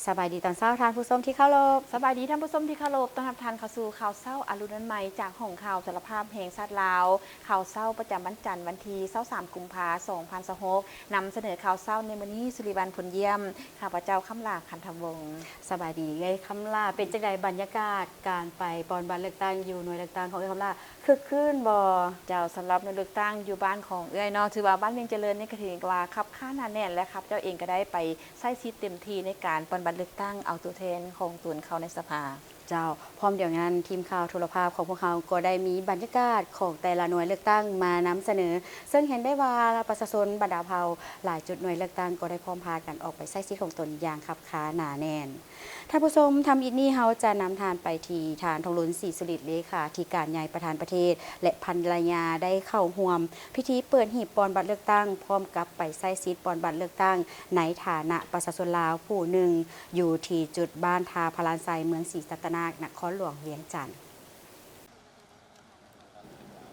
สบายดีตอนเช้าทานผู้ชมที่เคารพสบายดีท่านผู้ชมที่เคารพต้อนรับทานเข้าสู่ข่าวเช้าอรุณนั้นใหม่จากห้องข่าวสารภาพแห่งชาติลาวข่าวเช้าประจำวันจันทร์วันที่23กุมภาพันธ์2026นำเสนอข่าวเช้าในมื้อนี้สุริวัลย์ผลเยี่ยมข้าพเจ้าคำลาขันธวงศ์สบายดีไงคำล่าเป็นจังใดบรรยากาศการไปปอนบัตรเลือกตั้งอยู่หน่วยเลือกตั้งของคำล่าคึกคืนบ่เจ้าสำหรับในเลือกตั้งอยู่บ้านของเอื้อยเนาะถือว่าบ้านเวียงเจริญนี่ก็ถือว่าคับข้างหนาแน่นและครับเจ้าเองก็ได้ไปใช้สิทธิ์เต็มที่ในการปฏิบัติเลือกตั้งเอาตัวแทนของตนเขาในสภาเจ้าพร้อมเดี๋ยวนั้นทีมข่าวโทรภาพของพวกเขาก็ได้มีบรรยากาศของแต่ละหน่วยเลือกตั้งมานำเสนอซึ่งเห็นได้ว่าประชาชนบรรดาเผ่าหลายจุดหน่วยเลือกตั้งก็ได้พร้อมพากันออกไปใช้สิทธิ์ของตนอย่างคับค้าหนาแน่นท่านผู้ชมทำอินนี่เฮาจะนำทานไปที่ฐานทองหลุนศรีสุริตเลขาธิการใหญ่ประธานประเทศและภรรยาได้เข้าร่วมพิธีเปิดหีบปอนบัตรเลือกตั้งพร้อมกับไปใช้สิทธิ์ปอนบัตรเลือกตั้งในฐานะประชาชนลาวผู้หนึ่งอยู่ที่จุดบ้านทาพลานไซเมืองศรีสัตนานครหลวงเวียงจันทร์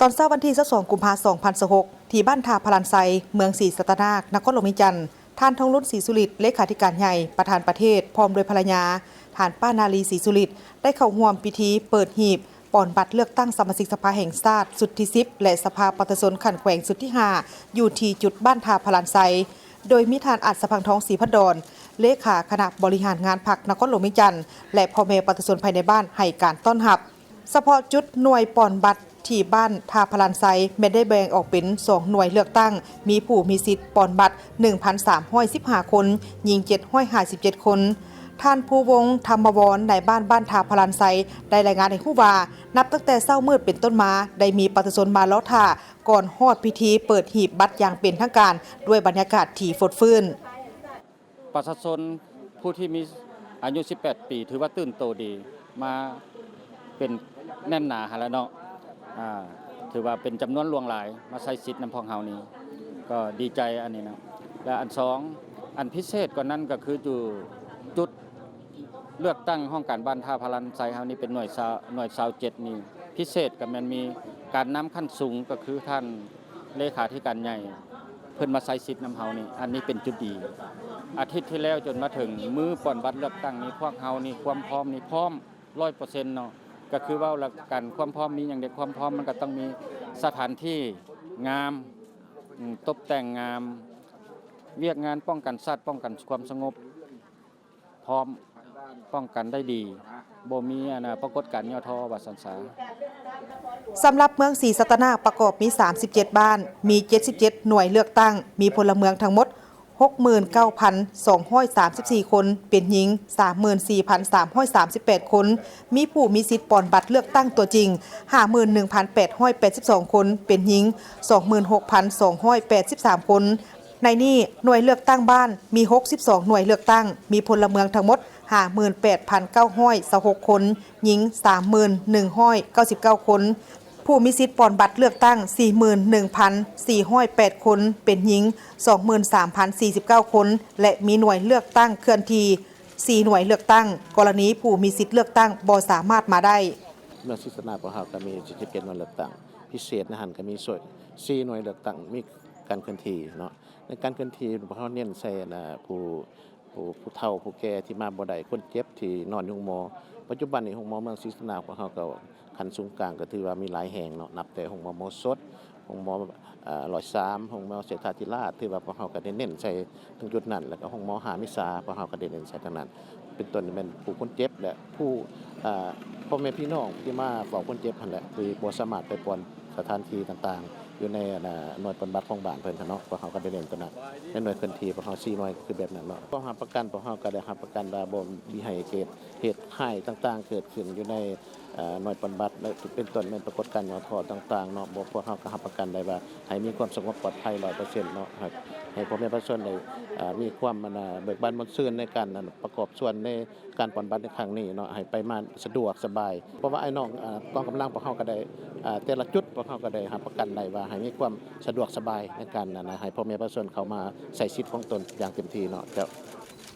ตอนเช้าวันที่22กุมภาพันธ์2026ที่บ้านทาพลานไซเมืองศรีสัตนานครหลวงเวียงจันทร์ท่านทองรุ่นศรีสุริตเลขาธิการใหญ่ประธานประเทศพร้อมโดยภรรยาท่านป้านาลีศรีสุริตได้เข้าร่วมพิธีเปิดหีบปอนบัตรเลือกตั้งสมาชิกสภาแห่งชาติสุดที่10และสภาประชาชนขันแขวงสุดที่5อยู่ที่จุดบ้านทาพลานไซโดยมีท่านอัศพังทองศรีพัดดอนเลขาคณะบริหารงานพรรคนครหลวงเวียงจันทร์และพ่อแม่ประชาชนภายในบ้านให้การต้อนรับเฉพาะจุดหน่วยปอนบัตรที่บ้านทาพลานไซไม่ได้แบ่งออกเป็น2หน่วยเลือกตั้งมีผู้มีสิทธิ์ปอนบัตร 1,315 คนหญิง757 คนท่านผู้วงธรรมวรในบ้านทาพลานไซได้รายงานให้ผู้ว่านับตั้งแต่เช้ามืดเป็นต้นมาได้มีประชาชนมาล้อท่าก่อนฮอดพิธีเปิดหีบบัตรอย่างเป็นทางการด้วยบรรยากาศที่ฟดฟื้นประชาชนผู้ที่มีอายุ18ปีถือว่าตื่นโตดีมาเป็นแน่นหนาแล้วเนาะถือว่าเป็นจำนวนหลวงหลายมาใช้สิทธิ์น้ำพองเฮานี้ก็ดีใจอันนี้นะและอันสองอันพิเศษกว่านั้นก็คือจุดเลือกตั้งห้องการบ้านท่าพลันไซเฮานี้เป็นหน่วย27นี่พิเศษกับมันมีการนำขั้นสูงก็คือท่านเลขาธิการใหญ่เพิ่นมาใช้สิทธิ์น้ำเฮานี่อันนี้เป็นจุดดีอาทิตย์ที่แล้วจนมาถึงมื้อปอนบัตรเลือกตั้งนี้พวกเฮานี่ความพร้อมนี่พร้อม 100% เนาะก็คือว่าหลักการความพร้อมมีอย่างเดียวความพร้อมมันก็ต้องมีสถานที่งามตกแต่งงามเวียกงานป้องกันชาติป้องกันความสงบพร้อมป้องกันได้ดีบ่มีปรากฏการณ์ย่อท้อว่าสันสาสำหรับเมืองศรีสัตนาประกอบมี37บ้านมี77หน่วยเลือกตั้งมีพลเมืองทั้งหมด69,234 คนเป็นหญิง 34,338 คนมีผู้มีสิทธิ์ปอนบัตรเลือกตั้งตัวจริง 51,882 คนเป็นหญิง 26,283 คนในนี้หน่วยเลือกตั้งบ้านมี62หน่วยเลือกตั้งมีพลเมืองทั้งหมด 58,926 คนหญิง 31,199 คนผู้มีสิทธิ์ปอนบัตรเลือกตั้ง 41,408 คนเป็นหญิง 23,049 คนและมีหน่วยเลือกตั้งเคลื่อนที่4หน่วยเลือกตั้งกรณีผู้มีสิทธิ์เลือกตั้งบ่สามารถมาได้เมืองศรีสัตนาของเราก็มี77หน่วยเลือกตั้งพิเศษนะหันก็มีส่วน4หน่วยเลือกตั้งมีการเคลื่อนที่เนาะในการเคลื่อนที่เขาเน้นใส่ผู้เฒ่าผู้แก่ที่มาบ่ได้คนเจ็บที่นอนอยู่โรงหมอปัจจุบันนี้โรงหมอเมืองศรีสัตนาของเราก็คันสูงกลางก็ถือว่ามีหลายแห่งเนาะนับแต่โรงหมอโมสดโรงหมอ103โรงหมอเสถาธิราชถือว่าพวกเราก็ได้เน้นใส่ตรงจุดนั้นแล้วก็โรงหมอหามิสาพวกเราก็ได้เน้นใส่ทางนั้นเป็นต้นเป็นผู้คนเจ็บและผู้พ่อแม่พี่น้องที่มาเฝ้าคนเจ็บนั่นแหละคือบ่สามารถไปปอนสถานที่ต่างๆอยู่ในหน่วยปฏิบัติของบ้านเพิ่นเนาะพวกเขาก็ได้เน้นตัวนั้นในหน่วยเคลื่อนที่พวกเขา4หน่วยคือแบบนั้นเนาะก็หาประกันพวกเขาก็ได้หาประกันว่าบ่มีเหตุให้ต่างๆเกิดขึ้นอยู่ในหน่วยปฏิบัติเป็นต้นเป็นปรากฏการณ์ย่อท้อต่างๆเนาะพวกเขาก็หาประกันได้ว่าให้มีความสงบปลอดภัย 100% เนาะครับให้พ่อแม่ประชาชนได้มีความเบิกบานมนต์ซื่นในการประกอบส่วนในการปฏิบัติในครั้งนี้เนาะให้ไปมาสะดวกสบายเพราะว่าไอ้น้องกองกำลังพวกเขาก็ได้แต่ละจุดพวกเขาก็ได้หาประกันได้ว่าให้มีความสะดวกสบายในการให้พ่อแม่ประชาชนเขามาใช้สิทธิ์ของตนอย่างเต็มที่เนาะ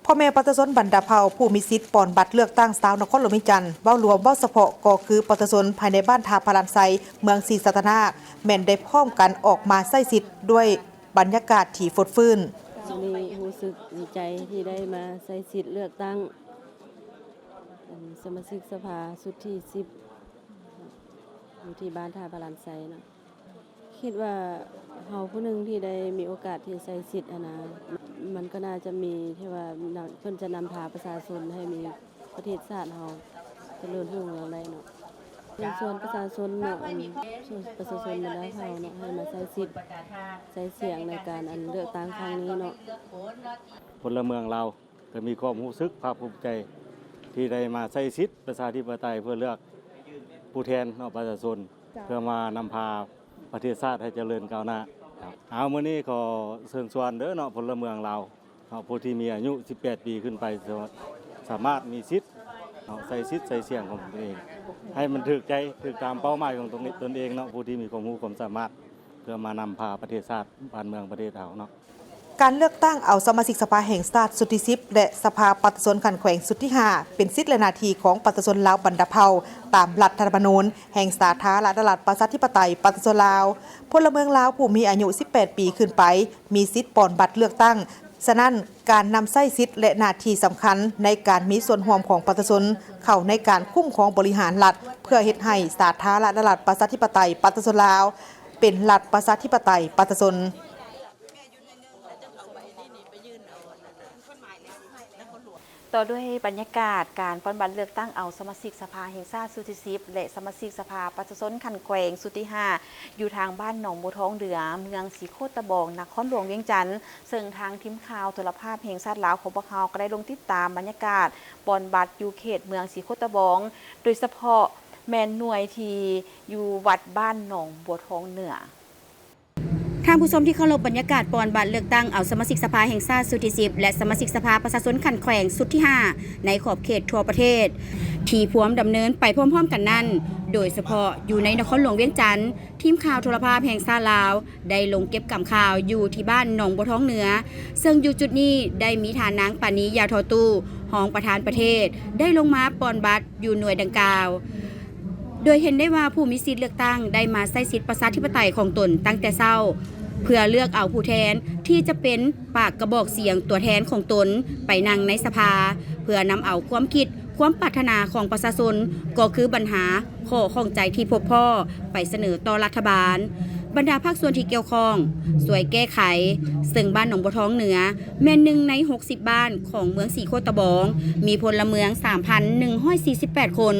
พ่อแม่ประชาชนบรรดาเผ่าผู้มีสิทธิ์ปอนบัตรเลือกตั้งสาวนครหลวงเวียงจันทน์เว้ารวมเว้าเฉพาะก็คือประชาชนภายในบ้านทาพลานไซเมืองศรีสัตนาแม่นได้พร้อมกันออกมาใช้สิทธิ์ด้วยบรรยากาศที่ฟดฟื้นมีรู้สึกดีใจที่ได้มาใช้สิทธิ์เลือกตั้ง สมาชิกสภาสุดที่10อยู่ที่บ้านท่าพลานไซเนาะคิดว่าเฮาผู้หนึงที่ได้มีโอกาสที่ใช้สิทธิ์นะมันก็น่าจะมีที่ว่าเพิ่นจะนำพาประชาชนให้มีประเทศชาติเฮาเจริญรุ่งเรืองได้เนาะส่วนประชาชนเนาะส่วนประชาชนบรรดาเฮาเนาะให้มาใช้สิทธิ์ใช้เสียงในการเลือกตั้งครั้งนี้เนาะ พลเมืองเราก็มีความรู้สึกภาคภูมิใจที่ได้มาใช้สิทธิประชาธิปไตยเพื่อเลือกผู้แทนเนาะประชาชนเพื่อมานำพาประเทศชาติให้เจริญก้าวหน้าครับเอามื้อนี้ขอเชิญชวนเด้อเนาะพลเมืองเราเนาะผู้ที่มีอายุ18 ปีขึ้นไปสามารถมีสิทธิ์เนาะใช้สิทธิ์ใช้เสียงของตัวเองให้มันถูกใจถูกตามเป้าหมายของตนเองเนาะผู้ที่มีความรู้ความสามารถเพื่อมานำพาประเทศชาติบ้านเมืองประเทศเราเนาะ การเลือกตั้งเอาสมาชิกสภาแห่งชาติสุดที่10และสภาปฏิชนขันแขวงสุดที่5เป็นสิทธิและหน้าที่ของปฏิชนลาวบรรดาเผ่าตามรัฐธรรมนูญแห่งสาธารณรัฐประชาธิปไตยปฏิชนลาวพลเมืองลาวผู้มีอายุ18 ปีขึ้นไปมีสิทธิ์ปอนบัตรเลือกตั้งฉะนั้นการนำใช้สิทธิ์และหน้าที่สำคัญในการมีส่วนร่วมของปฏิชนเข้าในการคุ้มครองบริหารรัฐเพื่อเฮ็ดให้สาธารณรัฐประชาธิปไตยปฏิชนลาวเป็นรัฐประชาธิปไตยปฏิชน ต่อด้วยบรรยากาศการปฏิบัติเลือกตั้งเอาสมาชิกสภาแห่งชาติสุดที่10และสมาชิกสภาประชาชนขันแขวงสุดที่5อยู่ทางบ้านหนองบัวทองเหนือเมืองศรีโคตบองนครหลวงเวียงจันทน์ซึ่งทางทีมข่าวโทรภาพแห่งชาติลาวของพวกเราก็ได้ลงติดตามบรรยากาศปฏิบัติอยู่เขตเมืองศรีโคตบองโดยเฉพาะแมนหน่วยที่อยู่วัดบ้านหนองบัวทองเหนือ ท่านผู้ชมที่เคารพบรรยากาศปอนบัตรเลือกตั้งเอาสมาชิกสภาแห่งชาติสุดที่10และสมาชิกสภาประชาชนขันแขวงสุดที่5ในขอบเขตทั่วประเทศที่พร้อมดำเนินไปพร้อมๆกันนั้นโดยเฉพาะอยู่ในนครหลวงเวียงจันทน์ทีมข่าวโทรภาพแห่งชาติลาวได้ลงเก็บกำข่าวอยู่ที่บ้านหนองบัวท้องเหนือซึ่งอยู่จุดนี้ได้มีฐานนางปานียาทอตู้รองประธานประเทศได้ลงมาปอนบัตรอยู่หน่วยดังกล่าวโดยเห็นได้ว่าผู้มีสิทธิ์เลือกตั้งได้มาใช้สิทธิประชาธิปไตยของตนตั้งแต่เช้าเพื่อเลือกเอาผู้แทนที่จะเป็นปากกระบอกเสียงตัวแทนของตนไปนั่งในสภาเพื่อนำเอาความคิดความปรารถนาของประชาชนก็คือปัญหาข้อข้องใจที่พบพ่อไปเสนอต่อรัฐบาลบรรดาภาคส่วนที่เกี่ยวข้องสวยแก้ไขซึ่งบ้านหนองบัวท้องเหนือแม่นหนึ่งใน60บ้านของเมืองศรีโคตบองมีพลเมือง 3,148 คน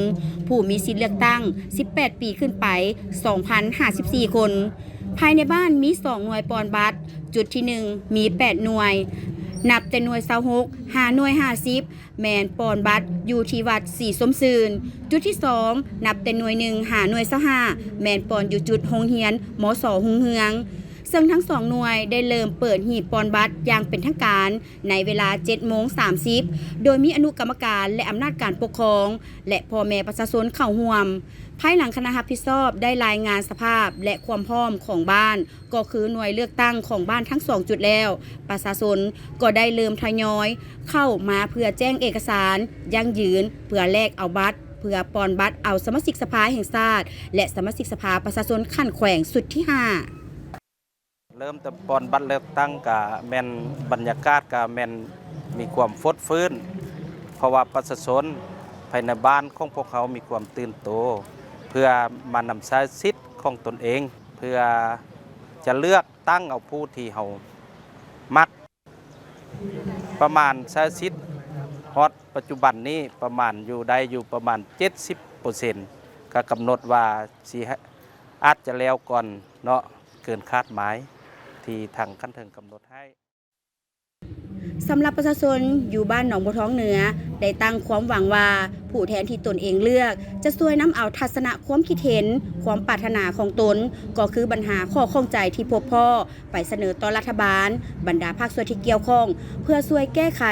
ผู้มีสิทธิเลือกตั้ง18 ปีขึ้นไป 2,054 คนภายในบ้านมี2หน่วยปอนบัตรจุดที่1มี8หน่วยนับแต่หน่วย26 5หน่วย50แมนปอนบัตรอยู่ที่วัดศรีสมซื่นจุดที่2นับแต่หน่วย1 5หน่วย25แมนปอนอยู่จุดโรงเรียนมส.หุงเฮืองซึ่งทั้ง2หน่วยได้เริ่มเปิดหีบปอนบัตรอย่างเป็นทางการในเวลา 7:30 โดยมีอนุกรรมการและอำนาจการปกครองและพ่อแม่ประชาชนเข้าร่วมภายหลังคณะรับผิดชอบได้รายงานสภาพและความพร้อมของบ้านก็คือหน่วยเลือกตั้งของบ้านทั้ง2จุดแล้วประชาชนก็ได้เริ่มทยอยเข้ามาเพื่อแจ้งเอกสารยั่งยืนเพื่อแลกเอาบัตรเพื่อปอนบัตรเอาสมาชิกสภาแห่งชาติและสมาชิกสภาประชาชนขั้นแขวงสุดที่5เริ่มแต่ปอนบัตรเลือกตั้งกะแม่นบรรยากาศกะแม่นมีความฟดฟื้นเพราะว่าประชาชนภายในบ้านของพวกเขามีความตื่นโตเพื่อมานำใช้สิทธิ์ของตนเองเพื่อจะเลือกตั้งเอาผู้ที่เขามักประมาณใช้สิทธิ์ฮอตปัจจุบันนี้ประมาณอยู่ได้อยู่ประมาณ 70% ก็กำหนดว่าสิอาจจะแล้วก่อนเนาะเกินคาดหมายที่ทางขั้นเทิงกำหนดให้สำหรับประชาชนอยู่บ้านหนองบัวท้องเหนือได้ตั้งความหวังว่าผู้แทนที่ตนเองเลือกจะช่วยนำเอาทัศนะความคิดเห็นความปรารถนาของตนก็คือปัญหาข้อข้องใจที่พบพ่อไปเสนอต่อรัฐบาลบรรดาภาคส่วนที่เกี่ยวข้องเพื่อช่วยแก้ไข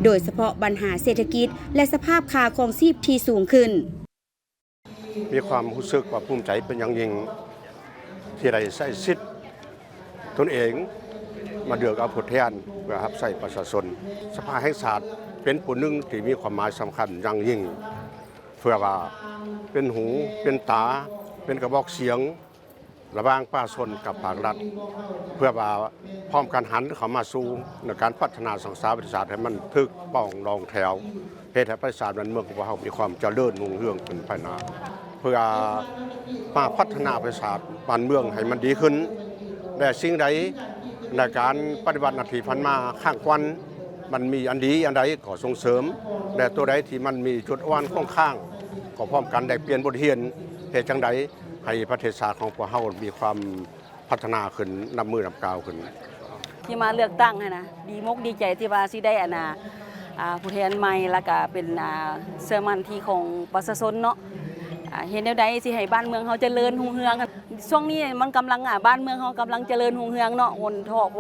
โดยเฉพาะปัญหาเศรษฐกิจและสภาพค่าครองชีพที่สูงขึ้นมีความรู้สึกว่าภูมิใจเป็นอย่างยิ่งที่ได้ใช้สิทธิ์ตนเองมาเลือกเอาผู้แทนเพื่อรับใช้ประชาชนสภาแห่งชาติเป็นผู้หนึ่งที่มีความหมายสำคัญอย่างยิ่งเพื่อว่าเป็นหูเป็นตาเป็นกระบอกเสียงระหว่างประชาชนกับภาครัฐเพื่อว่าพร้อมกันหันเข้ามาสู่ในการพัฒนาสังคมประชาชาติให้มันถึกป้องรองแถว เฮ็ดให้ประชาชนบ้านเมืองของพวกเรามีความเจริญรุ่งเรืองขึ้นภายหน้าเพื่อมาพัฒนาประชาชนบ้านเมืองให้มันดีขึ้นและสิ่งใดในการปฏิบัติหน้าที่ผ่านมาข้างควันมันมีอันดีอันใดก็ส่งเสริมและตัวใดที่มันมีจุดอ่อนข้างข้างก็พร้อมกันได้เปลี่ยนบทเรียนเหตุจังใดให้ประเทศชาติของพวกเรามีความพัฒนาขึ้นนำมือนำกาวขึ้น ที่มาเลือกตั้งให้นะดีมกดีใจที่ว่าสิได้ผู้แทนใหม่แล้วก็เป็นเสื้อมันที่ของประชาชนเนาะเห็นแนวใดสิให้บ้านเมืองเฮาเจริญรุ่งเรืองช่วงนี้มันกำลังบ้านเมืองเฮากำลังเจริญรุ่งเรืองเนาะห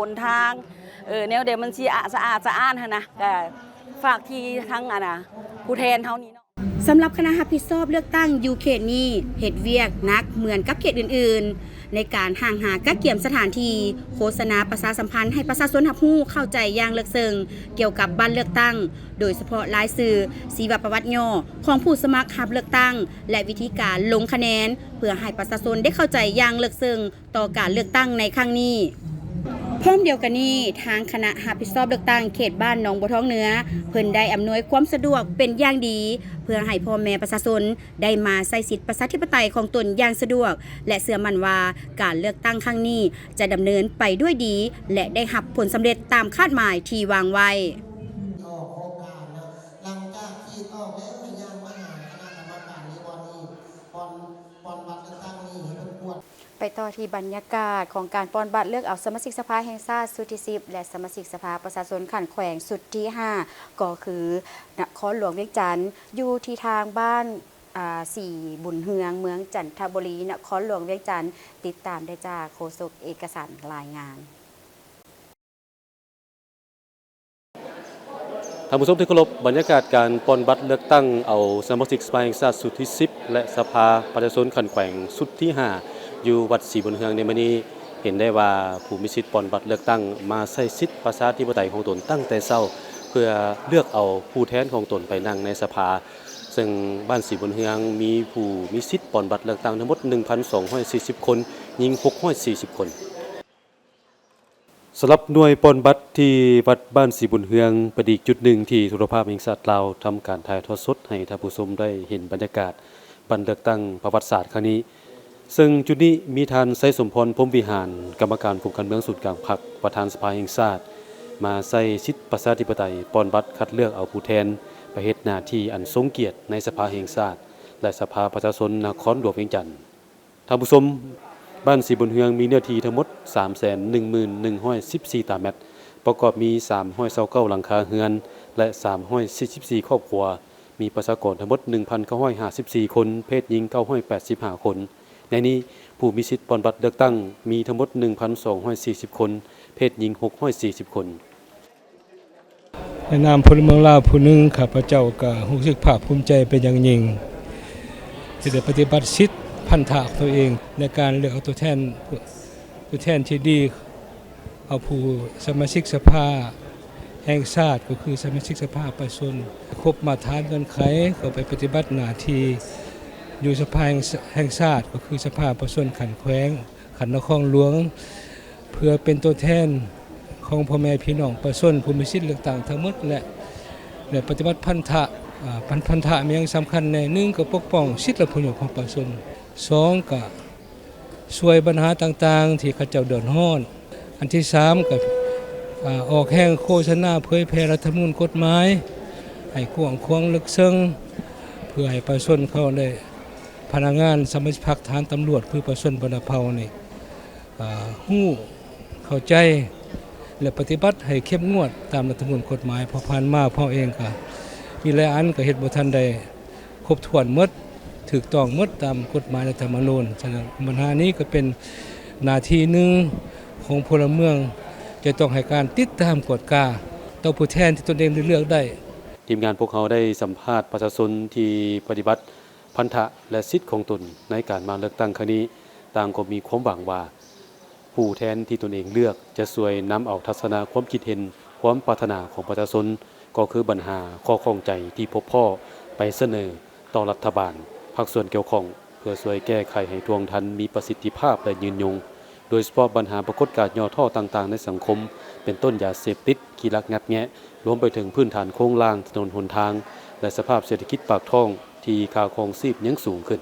นทางแนวใดมันสิสะอาดสะอ้านหั่นนะก็ฝากที่ทั้งผู้แทนเฮานี่เนาะ สำหรับคณะรับผิดชอบเลือกตั้งยูเขตนี้เฮ็ดเวียกนักเหมือนกับเขตอื่นๆ ในการห่างหากักเกี่ยมสถานที่โฆษณาประชาสัมพันธ์ให้ประชาชนรับรู้เข้าใจอย่างลึกซึ้งเกี่ยวกับบ้านเลือกตั้ง โดยเฉพาะรายชื่อชีวประวัติย่อของผู้สมัครรับเลือกตั้ง และวิธีการลงคะแนน เพื่อให้ประชาชนได้เข้าใจอย่างลึกซึ้งต่อการเลือกตั้งในครั้งนี้พร้อมเดียวกันนี้ทางคณะรับผิดชอบเลือกตั้งเขตบ้านหนองบัวทองเหนือเพิ่นได้อำนวยความสะดวกเป็นอย่างดี เพื่อให้พ่อแม่ประชาชนได้มาใช้สิทธิประชาธิปไตยของตนอย่างสะดวก และเชื่อมั่นว่าการเลือกตั้งครั้งนี้จะดำเนินไปด้วยดี และได้รับผลสำเร็จตามคาดหมายที่วางไว้หลังจากที่ออกแล้วให้ย่างมาหาคณะกรรมการในวันนี้ปอนบัตรเลือกตั้งนี้ให้เพิ่นกวดไปต่อที่บรรยากาศของการปอนบัตรเลือกเอาสมาชิกสภาแห่งชาติสุดที่10และสมาชิกสภาประชาชนขันแขวงสุดที่5ก็คือนครหลวงเวียงจันทร์อยู่ที่ทางบ้าน4บุญเฮืองเมืองจันทบุรีนครหลวงเวียงจันทร์ติดตามได้จากโฆษกเอกสารรายงานท่านผู้ชมที่เคารพบรรยากาศการปอนบัตรเลือกตั้งเอาสมาชิกสภาแห่งชาติสุดที่10และสภาประชาชนขันแขวงสุดที่5อยู่วัดศรีบุญเฮืองในมื้อนี้เห็นได้ว่าผู้มีสิทธิ์ปอนบัตรเลือกตั้งมาใช้สิทธิประชาธิปไตยของตนตั้งแต่เช้าเพื่อเลือกเอาผู้แทนของตนไปนั่งในสภาซึ่งบ้านศรีบุญเฮืองมีผู้มีสิทธิ์ปอนบัตรเลือกตั้งทั้งหมด 1,240 คนหญิง640 คนสำหรับหน่วยปอนบัตรที่วัดบ้านศรีบุญเฮืองเป็นอีกจุดหนึ่งที่โทรภาพแห่งชาติลาวทำการถ่ายทอดสดให้ท่านผู้ชมได้เห็นบรรยากาศบัตรเลือกตั้งประวัติศาสตร์ครั้งนี้ซึ่งจุดนี้มีท่านไสสมพรพรหมวิหารกรรมการผู้การเมืองศูนย์กลางพรรคประธานสภาแห่งชาติมาใช้สิทธิประชาธิปไตยปอนบัตรคัดเลือกเอาผู้แทนไปเฮ็ดหน้าที่อันทรงเกียรติในสภาแห่งชาติและสภาประชาชนนครหลวงเวียงจันทร์ท่านผู้ชมบ้านศรีบุญเฮืองมีเนื้อที่ทั้งหมด 311,114 ตารางเมตรประกอบมี329หลังคาเรือนและ344ครอบครัวมีประชากรทั้งหมด 1,954 คนเพศหญิง985 คนในนี้ผู้มีสิทธิ์ปอนบัตรเลือกตั้งมีทั้งหมด 1,240 คนเพศหญิง640 คนในนามพลเมืองลาวผู้หนึ่งข้าพเจ้าก็รู้สึกภาคภูมิใจเป็นอย่างยิ่งที่ได้ปฏิบัติสิทธิพันธะตัวเองในการเลือกเอาตัวแทนที่ดีเอาผู้สมาชิกสภาแห่งชาติก็คือสมาชิกสภาประชาชนครบมาตรฐานเงื่อนไขเข้าไปปฏิบัติหน้าที่อยู่สภาแห่งชาติก็คือสภาประชาชนขันแขวงขันนครหลวงเพื่อเป็นตัวแทนของพ่อแม่พี่น้องประชาชนผู้มีสิทธิเลือกตั้งทั้งหมดและปฏิบัติพันธะมีอย่างสำคัญใน1ก็ปกป้องสิทธิและผลประโยชน์ของประชาชน2ก็ช่วยปัญหาต่างๆที่เขาเจ้าเดือดร้อนอันที่3ก็ออกแห่งโฆษณาเผยแพร่รัฐธรรมนูญกฎหมายให้กว้างขวางลึกซึ้งเพื่อให้ประชาชนเขาได้พนักงานสมาชิกพรรคฐานตำรวจคือประชาชนบรรเภานี่ฮู้เข้าใจและปฏิบัติให้เข้มงวดตามรัฐธรรมนูญกฎหมายพอผ่านมาพ่อเองก็มีหลายอันก็เฮ็ดบ่ทันได้ครบถ้วนหมดถูกต้องหมดตามกฎหมายรัฐธรรมนูญฉะนั้นปัญหานี้ก็เป็นหน้าที่หนึ่งของพลเมืองจะต้องให้การติดตามกฎกาต่อผู้แทนที่ตนเองได้เลือกได้ทีมงานพวกเขาได้สัมภาษณ์ประชาชนที่ปฏิบัติพันธะและสิทธิของตนในการมาเลือกตั้งครั้งนี้ต่างก็มีความหวังว่าผู้แทนที่ตนเองเลือกจะช่วยนำเอาทัศนะความคิดเห็นความปรารถนาของประชาชนก็คือปัญหาข้อข้องใจที่พบพ่อไปเสนอต่อรัฐบาลภาคส่วนเกี่ยวข้องเพื่อช่วยแก้ไขให้ทวงทันมีประสิทธิภาพและยืนยงโดยเฉพาะปัญหาปรากฏการณ์ย่อท่อต่างๆในสังคมเป็นต้นยาเสพติดขี้ลักงัดแงะรวมไปถึงพื้นฐานโครงล่างถนนหนทาง และสภาพเศรษฐกิจปากท้องที่ค่าครองชีพยังสูงขึ้น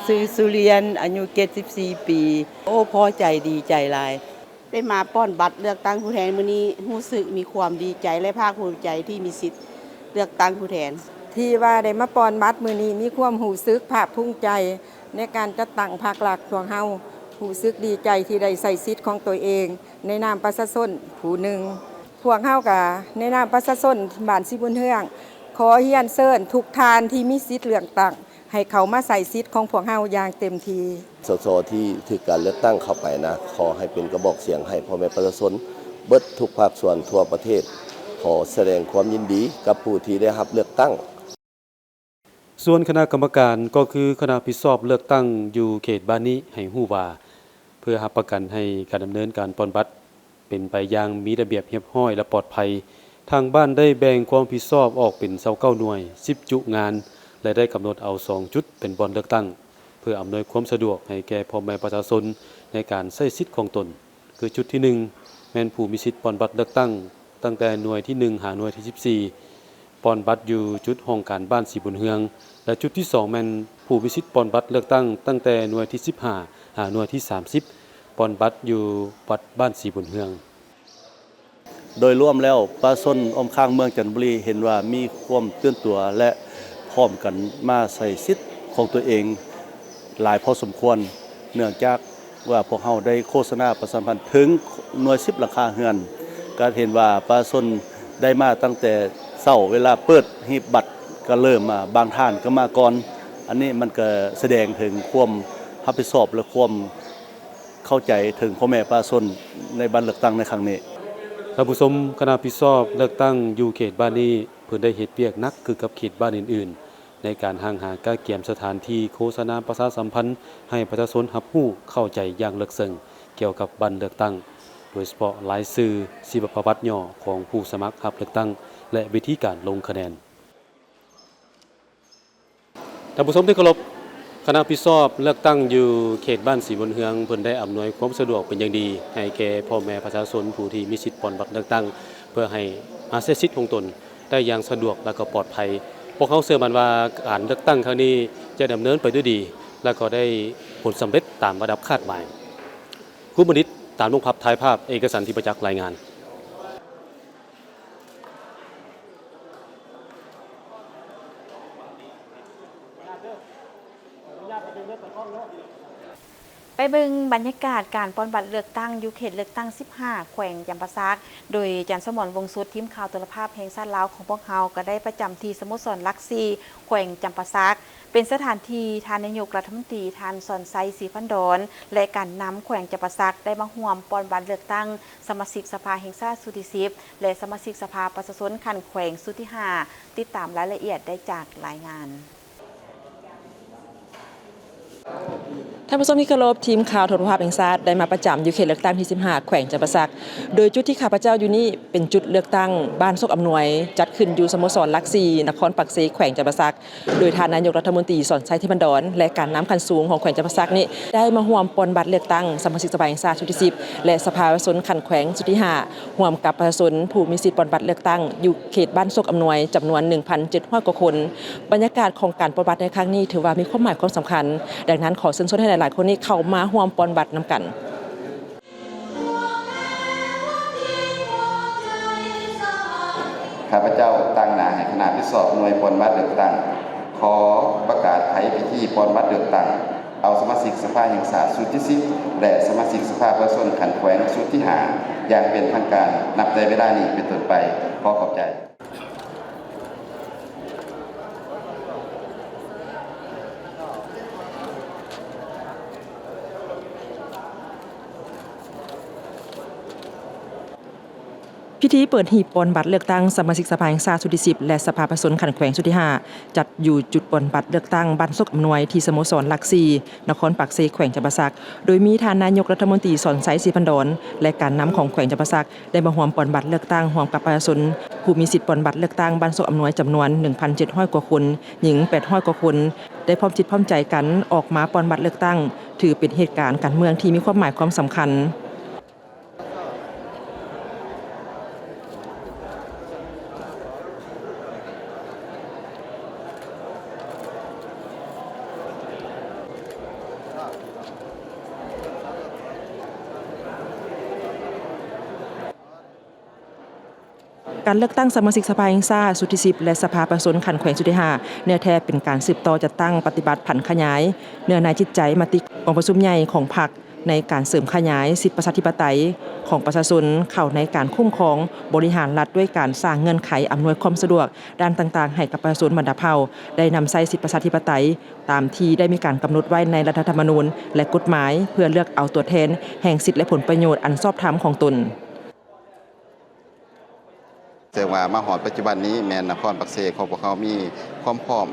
ซื้อสุเรียนอายุ74 ปี โอ้พอใจดีใจหลายได้มาป้อนบัตรเลือกตั้งผู้แทนมื้อนี้รู้สึกมีความดีใจและภาคภูมิใจที่มีสิทธิ์เลือกตั้งผู้แทนที่ว่าได้มาป้อนบัตรมื้อนี้มีความรู้สึกภาคภูมิใจในการจัดตั้งพรรคหลักของเฮารู้สึกดีใจที่ได้ใช้สิทธิ์ของตัวเองในนามประชาชนผู้หนึ่งพวกเฮาก็ในนามประชาชนบ้านสิบุญเฮืองขอเรียนเชิญทุกท่านที่มีสิทธิ์เลือกตั้งให้เขามาใส่สิทธิ์ของพวกเฮาอย่างเต็มที่สสที่ถือการเลือกตั้งเข้าไปนะขอให้เป็นกระบอกเสียงให้พ่อแม่ประชาชนเบิดทุกภาคส่วนทั่วประเทศขอแสดงความยินดีกับผู้ที่ได้รับเลือกตั้งส่วนคณะกรรมการก็คือคณะผิดชอบเลือกตั้งอยู่เขตบ้านนี้ให้ฮู้ว่าเพื่อรับประกันให้การดำเนินการปอนบัตรเป็นไปอย่างมีระเบียบเรียบร้อยและปลอดภัยทางบ้านได้แบ่งความผิดชอบออกเป็น29หน่วย10จุงานและได้กำหนดเอา2จุดเป็นบ่อนเลือกตั้งเพื่ออำนวยความสะดวกให้แก่พ่อแม่ประชาชนในการใช้สิทธิ์ของตนคือจุดที่1แม่นผู้มีสิทธิ์ปอนบัตรเลือกตั้งตั้งแต่หน่วยที่1หาหน่วยที่14ปอนบัตรอยู่จุดห้องการบ้านสีบุญเฮืองและจุดที่2แม่นผู้มีสิทธิ์ปอนบัตรเลือกตั้งตั้งแต่หน่วยที่15หาหน่วยที่30ปอนบัตรอยู่วัดบ้านสีบุญเฮืองโดยรวมแล้วประชาชนอ้อมข้างเมืองจันทบุรีเห็นว่ามีความตื่นตัวและพร้อมกันมาใส่สิทธิ์ของตัวเองหลายพอสมควรเนื่องจากว่าพวกเราได้โฆษณาประชาสัมพันธ์ถึงหน่วย10หลังคาเรือนก็เห็นว่าประชาชนได้มาตั้งแต่เช้าเวลาเปิดหีบบัตรก็เริ่มมาบางท่านก็มาก่อนอันนี้มันก็แสดงถึงความรับผิดชอบและความเข้าใจถึงพ่อแม่ประชาชนในบัตรเลือกตั้งในครั้งนี้ท่านผู้ชมคณะผิดชอบเลือกตั้งอยู่เขตบ้านนี้เพิ่นได้เฮ็ดเวียกหนักคือกับเขตบ้านอื่นๆในการห่างหาการเกี่ยมสถานที่โฆษณาประชาสัมพันธ์ให้ประชาชนรับรู้เข้าใจอย่างลึกซึ้งเกี่ยวกับบัตรเลือกตั้งโดยเฉพาะรายชื่อชีวประวัติย่อของผู้สมัครรับเลือกตั้งและวิธีการลงคะแนนท่านผู้ชมที่เคารพคณะผิดชอบเลือกตั้งอยู่เขตบ้านสีบุญเฮืองเพิ่นได้อำนวยความสะดวกเป็นอย่างดีให้แก่พ่อแม่ประชาชนผู้ที่มีสิทธิ์ปอนบัตรเลือกตั้งเพื่อให้มาใช้สิทธิ์ของตนได้อย่างสะดวกและก็ปลอดภัยพวกเขาเชื่อมั่นว่าการเลือกตั้งครั้งนี้จะดำเนินไปด้วยดีและก็ได้ผลสำเร็จตามระดับคาดหมายคุณบดิษฐ์ตามลงภาพถ่ายภาพเอกสารที่ประจักษ์รายงานไปเบิ่งบรรยากาศการปอนบัตรเลือกตั้งอยู่เขตเลือกตั้ง15แขวงจำปาสักโดยอาจารย์สมรวงศ์สุดทีมข่าวโทรภาพแห่งชาติลาวของพวกเราก็ได้ประจำที่สโมสรลักซีแขวงจำปาสักเป็นสถานที่ทานนายกรัฐมนตรีทานสอนไซศรีพันดอนและการนำแขวงจำปาสักได้มาร่วมปอนบัตรเลือกตั้งสมาชิกสภาแห่งชาติสุดที่10และสมาชิกสภาประชาชนคันแขวงสุดที่5ติดตามรายละเอียดได้จากรายงานท่านผู้ชมที่เคารพทีมข่าวโทรภาพแห่งชาติได้มาประจำอยู่เขตเลือกตั้งที่15แขวงจำปาสักโดยจุดที่ข้าพเจ้าอยู่นี่เป็นจุดเลือกตั้งบ้านซกอำนวยจัดขึ้นอยู่สโมสรลักซีนครปักเซแขวงจำปาสักโดยท่านนายกรัฐมนตรีสอนชัยที่พันดอนและการน้ำคันสูงของแขวงจำปาสักนี้ได้มาร่วมปอนบัตรเลือกตั้งสมาชิกสภาแห่งชาติชุดที่10และสภาประชาชนคันแขวงชุดที่5ร่วมกับประชาชนผู้มีสิทธิ์ปอนบัตรเลือกตั้งอยู่เขตบ้านซกอำนวยจำนวน 1,700 กว่าคนบรรยากาศของการปอนบัตรในครั้งนี้ถือว่ามีความหมายความสำคัญดังนั้นขอเชิญชวนให้หลายๆคนนี้เข้ามาร่วมปอนบัตรนำกันข้าพเจ้าตั้งหน้าให้คณะผิดชอบหน่วยปอนบัตรเลือกตั้งขอประกาศไขพิธีปอนบัตรเลือกตั้งเอาสมาชิกสภาแห่งชาติชุดที่10และสมาชิกสภาประชาชนขันแขวงชุดที่5อย่างเป็นทางการนับแต่เวลานี้เป็นต้นไปขอขอบใจพิธีเปิดหีบปอนบัตรเลือกตั้งสมาชิกสภาแห่งชาติชุดที่10และสภาประชาชนขันแขวงชุดที่5จัดอยู่จุดปอนบัตรเลือกตั้งบ้านซกอำนวยที่สโมสรลักซีนครปักเซแขวงจำปาสักโดยมีท่านนายกรัฐมนตรีสอนไซศรีพันดอนและการนำของแขวงจำปาสักได้มาร่วมปอนบัตรเลือกตั้งร่วมกับประชาชนผู้มีสิทธิ์ปอนบัตรเลือกตั้งบ้านซกอำนวยจำนวน 1,700 กว่าคนหญิง800กว่าคนได้พร้อมจิตพร้อมใจกันออกมาปอนบัตรเลือกตั้งถือเป็นเหตุการณ์การเมืองที่มีความหมายความสำคัญ การเลือกตั้งสมาชิกสภาแห่งชาติสุดที่10และสภาประชาชนขันแขวงสุดที่5เนื้อแท้เป็นการสืบต่อจัดตั้งปฏิบัติผันขยายเนื้อในจิตใจมติของประชุมใหญ่ของพรรคในการเสริมขยายสิทธิประชาธิปไตยของประชาชนเข้าในการคุ้มครองบริหารรัฐด้วยการสร้างเงื่อนไขอำนวยความสะดวกด้านต่างๆให้กับประชาชนบรรดาเผ่าได้นำใช้สิทธิประชาธิปไตยตามที่ได้มีการกำหนดไว้ในรัฐธรรมนูญและกฎหมายเพื่อเลือกเอาตัวแทนแห่งสิทธิและผลประโยชน์อันชอบธรรมของตนแต่ว่ามาหอดปัจจุบันนี้แม่นนครปักเสของพวกเขามีความพร้อม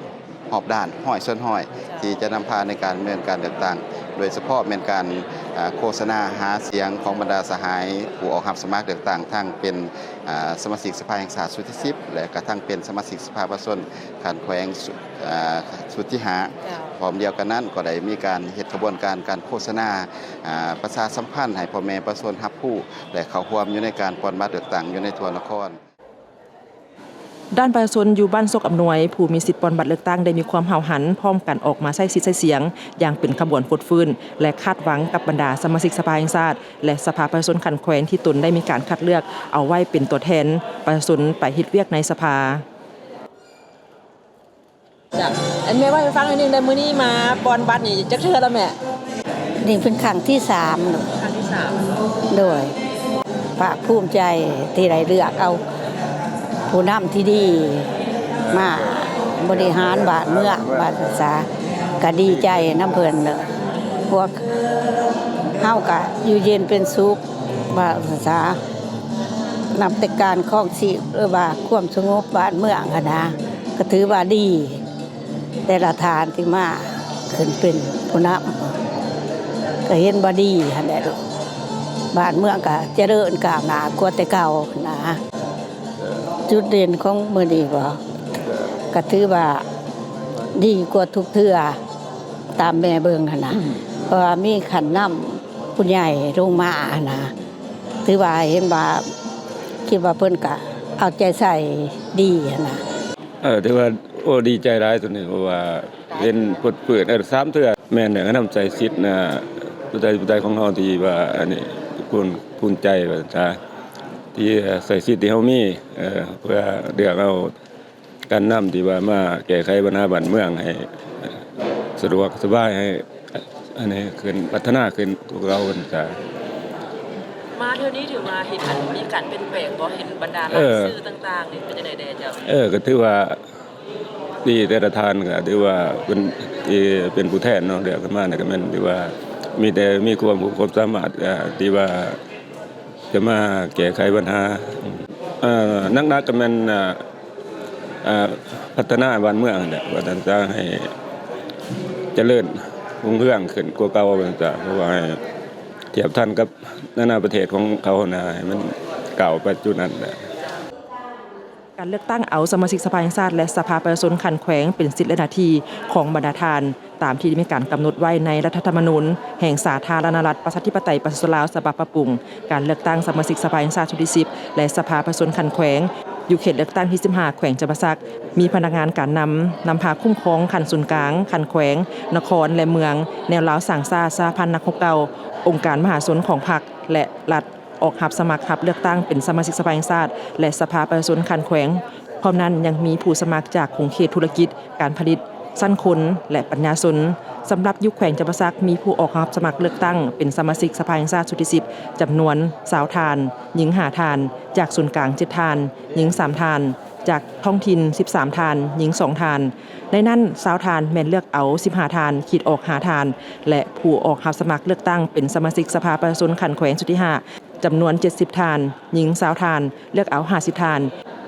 หอบด้านห้อยส่วนห้อยที่จะนำพาในการดำเนินการเลือกตั้งโดยเฉพาะเป็นการโฆษณาหาเสียงของบรรดาสหายผู้ออกรับสมัครเลือกตั้งทั้งเป็นสมาชิกสภาแห่งชาติสุดที่10และกระทั่งเป็นสมาชิกสภาประชาชนขันแขวงสุดที่5พร้อมเดียวกันนั้นก็ได้มีการเฮ็ดกระบวนการโฆษณาประชาสัมพันธ์ให้พ่อแม่ประชาชนรับรู้และเข้าร่วมอยู่ในการปอนบัตรเลือกตั้งอยู่ในทั่วนครด้านประชาชนอยู่บ้านโศกอำนวยผู้มีสิทธิ์ปอนบัตรเลือกตั้งได้มีความห่าวหันพร้อมกันออกมาใช้สิทธิ์ใช้เสียงอย่างเป็นขบวนฟดฟื้นและคาดหวังกับบรรดาสมาชิกสภาแห่งชาติและสภาประชาชนขันแขวงที่ตนได้มีการคัดเลือกเอาไว้เป็นตัวแทนประชาชนไปเฮ็ดเวียกในสภาจ้ะอันแม่ว่าให้ฟังนิดนึงได้มื้อนี้มาปอนบัตรนี่จักเทื่อแล้วแม่นี่เป็นครั้งที่3ครั้งที่3โดยภาคภูมิใจที่ได้เลือกเอาผู้นำที่ดีมาบริหารบ้านเมืองบ้านศึกษาก็ดีใจน้ำเพิ่นพวกเฮาก็อยู่เย็นเป็นสุขบ้านศึกษานำแต่การครองชีพว่าความสงบบ้านเมืองนะก็ถือว่าดีแต่ละทานที่มาขึ้นเป็นผู้นำก็เห็นบ่ดีหั่นแหละบ้านเมืองก็เจริญก้าวหน้ากว่าแต่เก่านะจุดเด่นของมื้อนี้ก็ถือว่าดีกว่าทุกเทื่อตามแม่เบิ่งหั่นนะเพราะว่ามีขันนำผู้ใหญ่ลงมานะถือว่าเห็นว่าคิดว่าเพิ่นก็เอาใจใส่ดีหั่นนะถือว่าโอ้ดีใจหลายตัวนี้เพราะว่าเห็นเปิด3เทื่อแม่นนำใจสิทธิ์นะผู้ใดของเฮาที่ว่าอันนี้ภูมิใจว่าจ้าที่ใส่สิทธิ์ที่เฮามีเพื่อเลือกเอาการนำที่ว่ามาแก้ไขปัญหาบ้านเมืองให้สะดวกสบายให้อันนี้ขึ้นพัฒนาขึ้นพวกเราจ้ามาเท่านี้ถือว่าเห็นมีการเปลี่ยนแปลงบ่เห็นบรรดาสื่อต่างๆนี่เป็นจังได๋แน่เจ้าก็ถือว่าดีแต่ละทานก็ถือว่าเป็นผู้แทนเนาะเดี๋ยวกันมาเนี่ยก็แม่นที่ว่ามีความสามารถที่ว่าจะมาแก้ไขปัญหานักก็แม่นพัฒนาบ้านเมืองเนี่ยว่าจะให้เจริญรุ่งเรืองขึ้นกว่าเก่าต่างๆเพราะว่าเทียบทันกับนานาประเทศของเขานะให้มันเก่าไปจุดนั้นการเลือกตั้งเอาสมาชิกสภาแห่งชาติและสภาประชาชนขันแขวงเป็นสิทธิและหน้าที่ของบรรดาทานตามที่มีการกำหนดไว้ในรัฐธรรมนูญแห่งสาธารณรัฐประชาธิปไตยประชาชนลาวฉบับปรับปรุงการเลือกตั้งสมาชิกสภาแห่งชาติชุดที่10และสภาประชาชนขันแขวงอยู่เขตเลือกตั้งที่15แขวงจำปาสักมีพนักงานการนำพาคุ้มครองขันศูนย์กลางขันแขวงนครและเมืองแนวลาวสั่งซ่าสหพันธ์นักรบเก่าองค์การมหาชนของพรรคและรัฐออกรับสมัครรับเลือกตั้งเป็นสมาชิกสภาแห่งชาติและสภาประชาชนขันแขวงพร้อมนั้นยังมีผู้สมัครจากของเขตธุรกิจการผลิตสั้นคนและปัญญาชนสำหรับยุคแขวงจำปาสักมีผู้ออกรับสมัครเลือกตั้งเป็นสมาชิกสภาแห่งชาติชุดที่10จำนวน20ทานหญิง5ทานจากส่วนกลาง7ทานหญิง3ทานจากท้องถิ่น13ทานหญิง2ทานในนั้น20ทานแม่นเลือกเอา15ทานขีดออก5ทานและผู้ออกรับสมัครเลือกตั้งเป็นสมาชิกสภาประชาชนขันแขวงชุดที่5จำนวน70ทานหญิง20ทานเลือกเอา50ทาน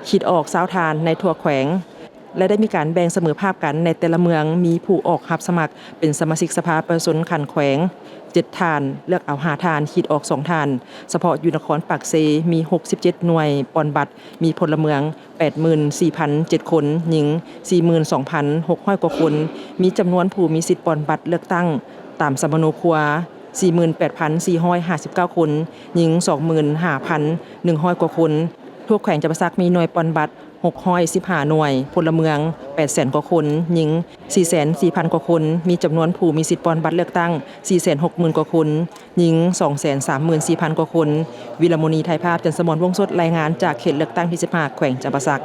ขีดออก20ทานในทั่วแขวงและได้มีการแบ่งเสมอภาคกันในแต่ละเมืองมีผู้ออกรับสมัครเป็นสมาชิกสภาประชาชนขันแขวง7ทานเลือกเอา5ทานขีดออก2ทานเฉพาะอยู่นครปากเซมี67หน่วยปอนบัตรมีพลเมือง 84,007 คนหญิง 42,600 กว่าคนมีจำนวนผู้มีสิทธิ์ปอนบัตรเลือกตั้งตามสมโนครัว 48,459 คนหญิง 25,100 กว่าคนทั่วแขวงจำปาสักมีหน่วยปอนบัตร615หน่วยพลเมือง 800,000 กว่าคนหญิง 440,000 กว่าคนมีจำนวนผู้มีสิทธิ์ปอนบัตรเลือกตั้ง 460,000 กว่าคน หญิง 234,000 กว่าคนวิลมณีไทยภาพจันทร์สมรวงศ์สดรายงานจากเขตเลือกตั้งที่15แขวงจำปาสัก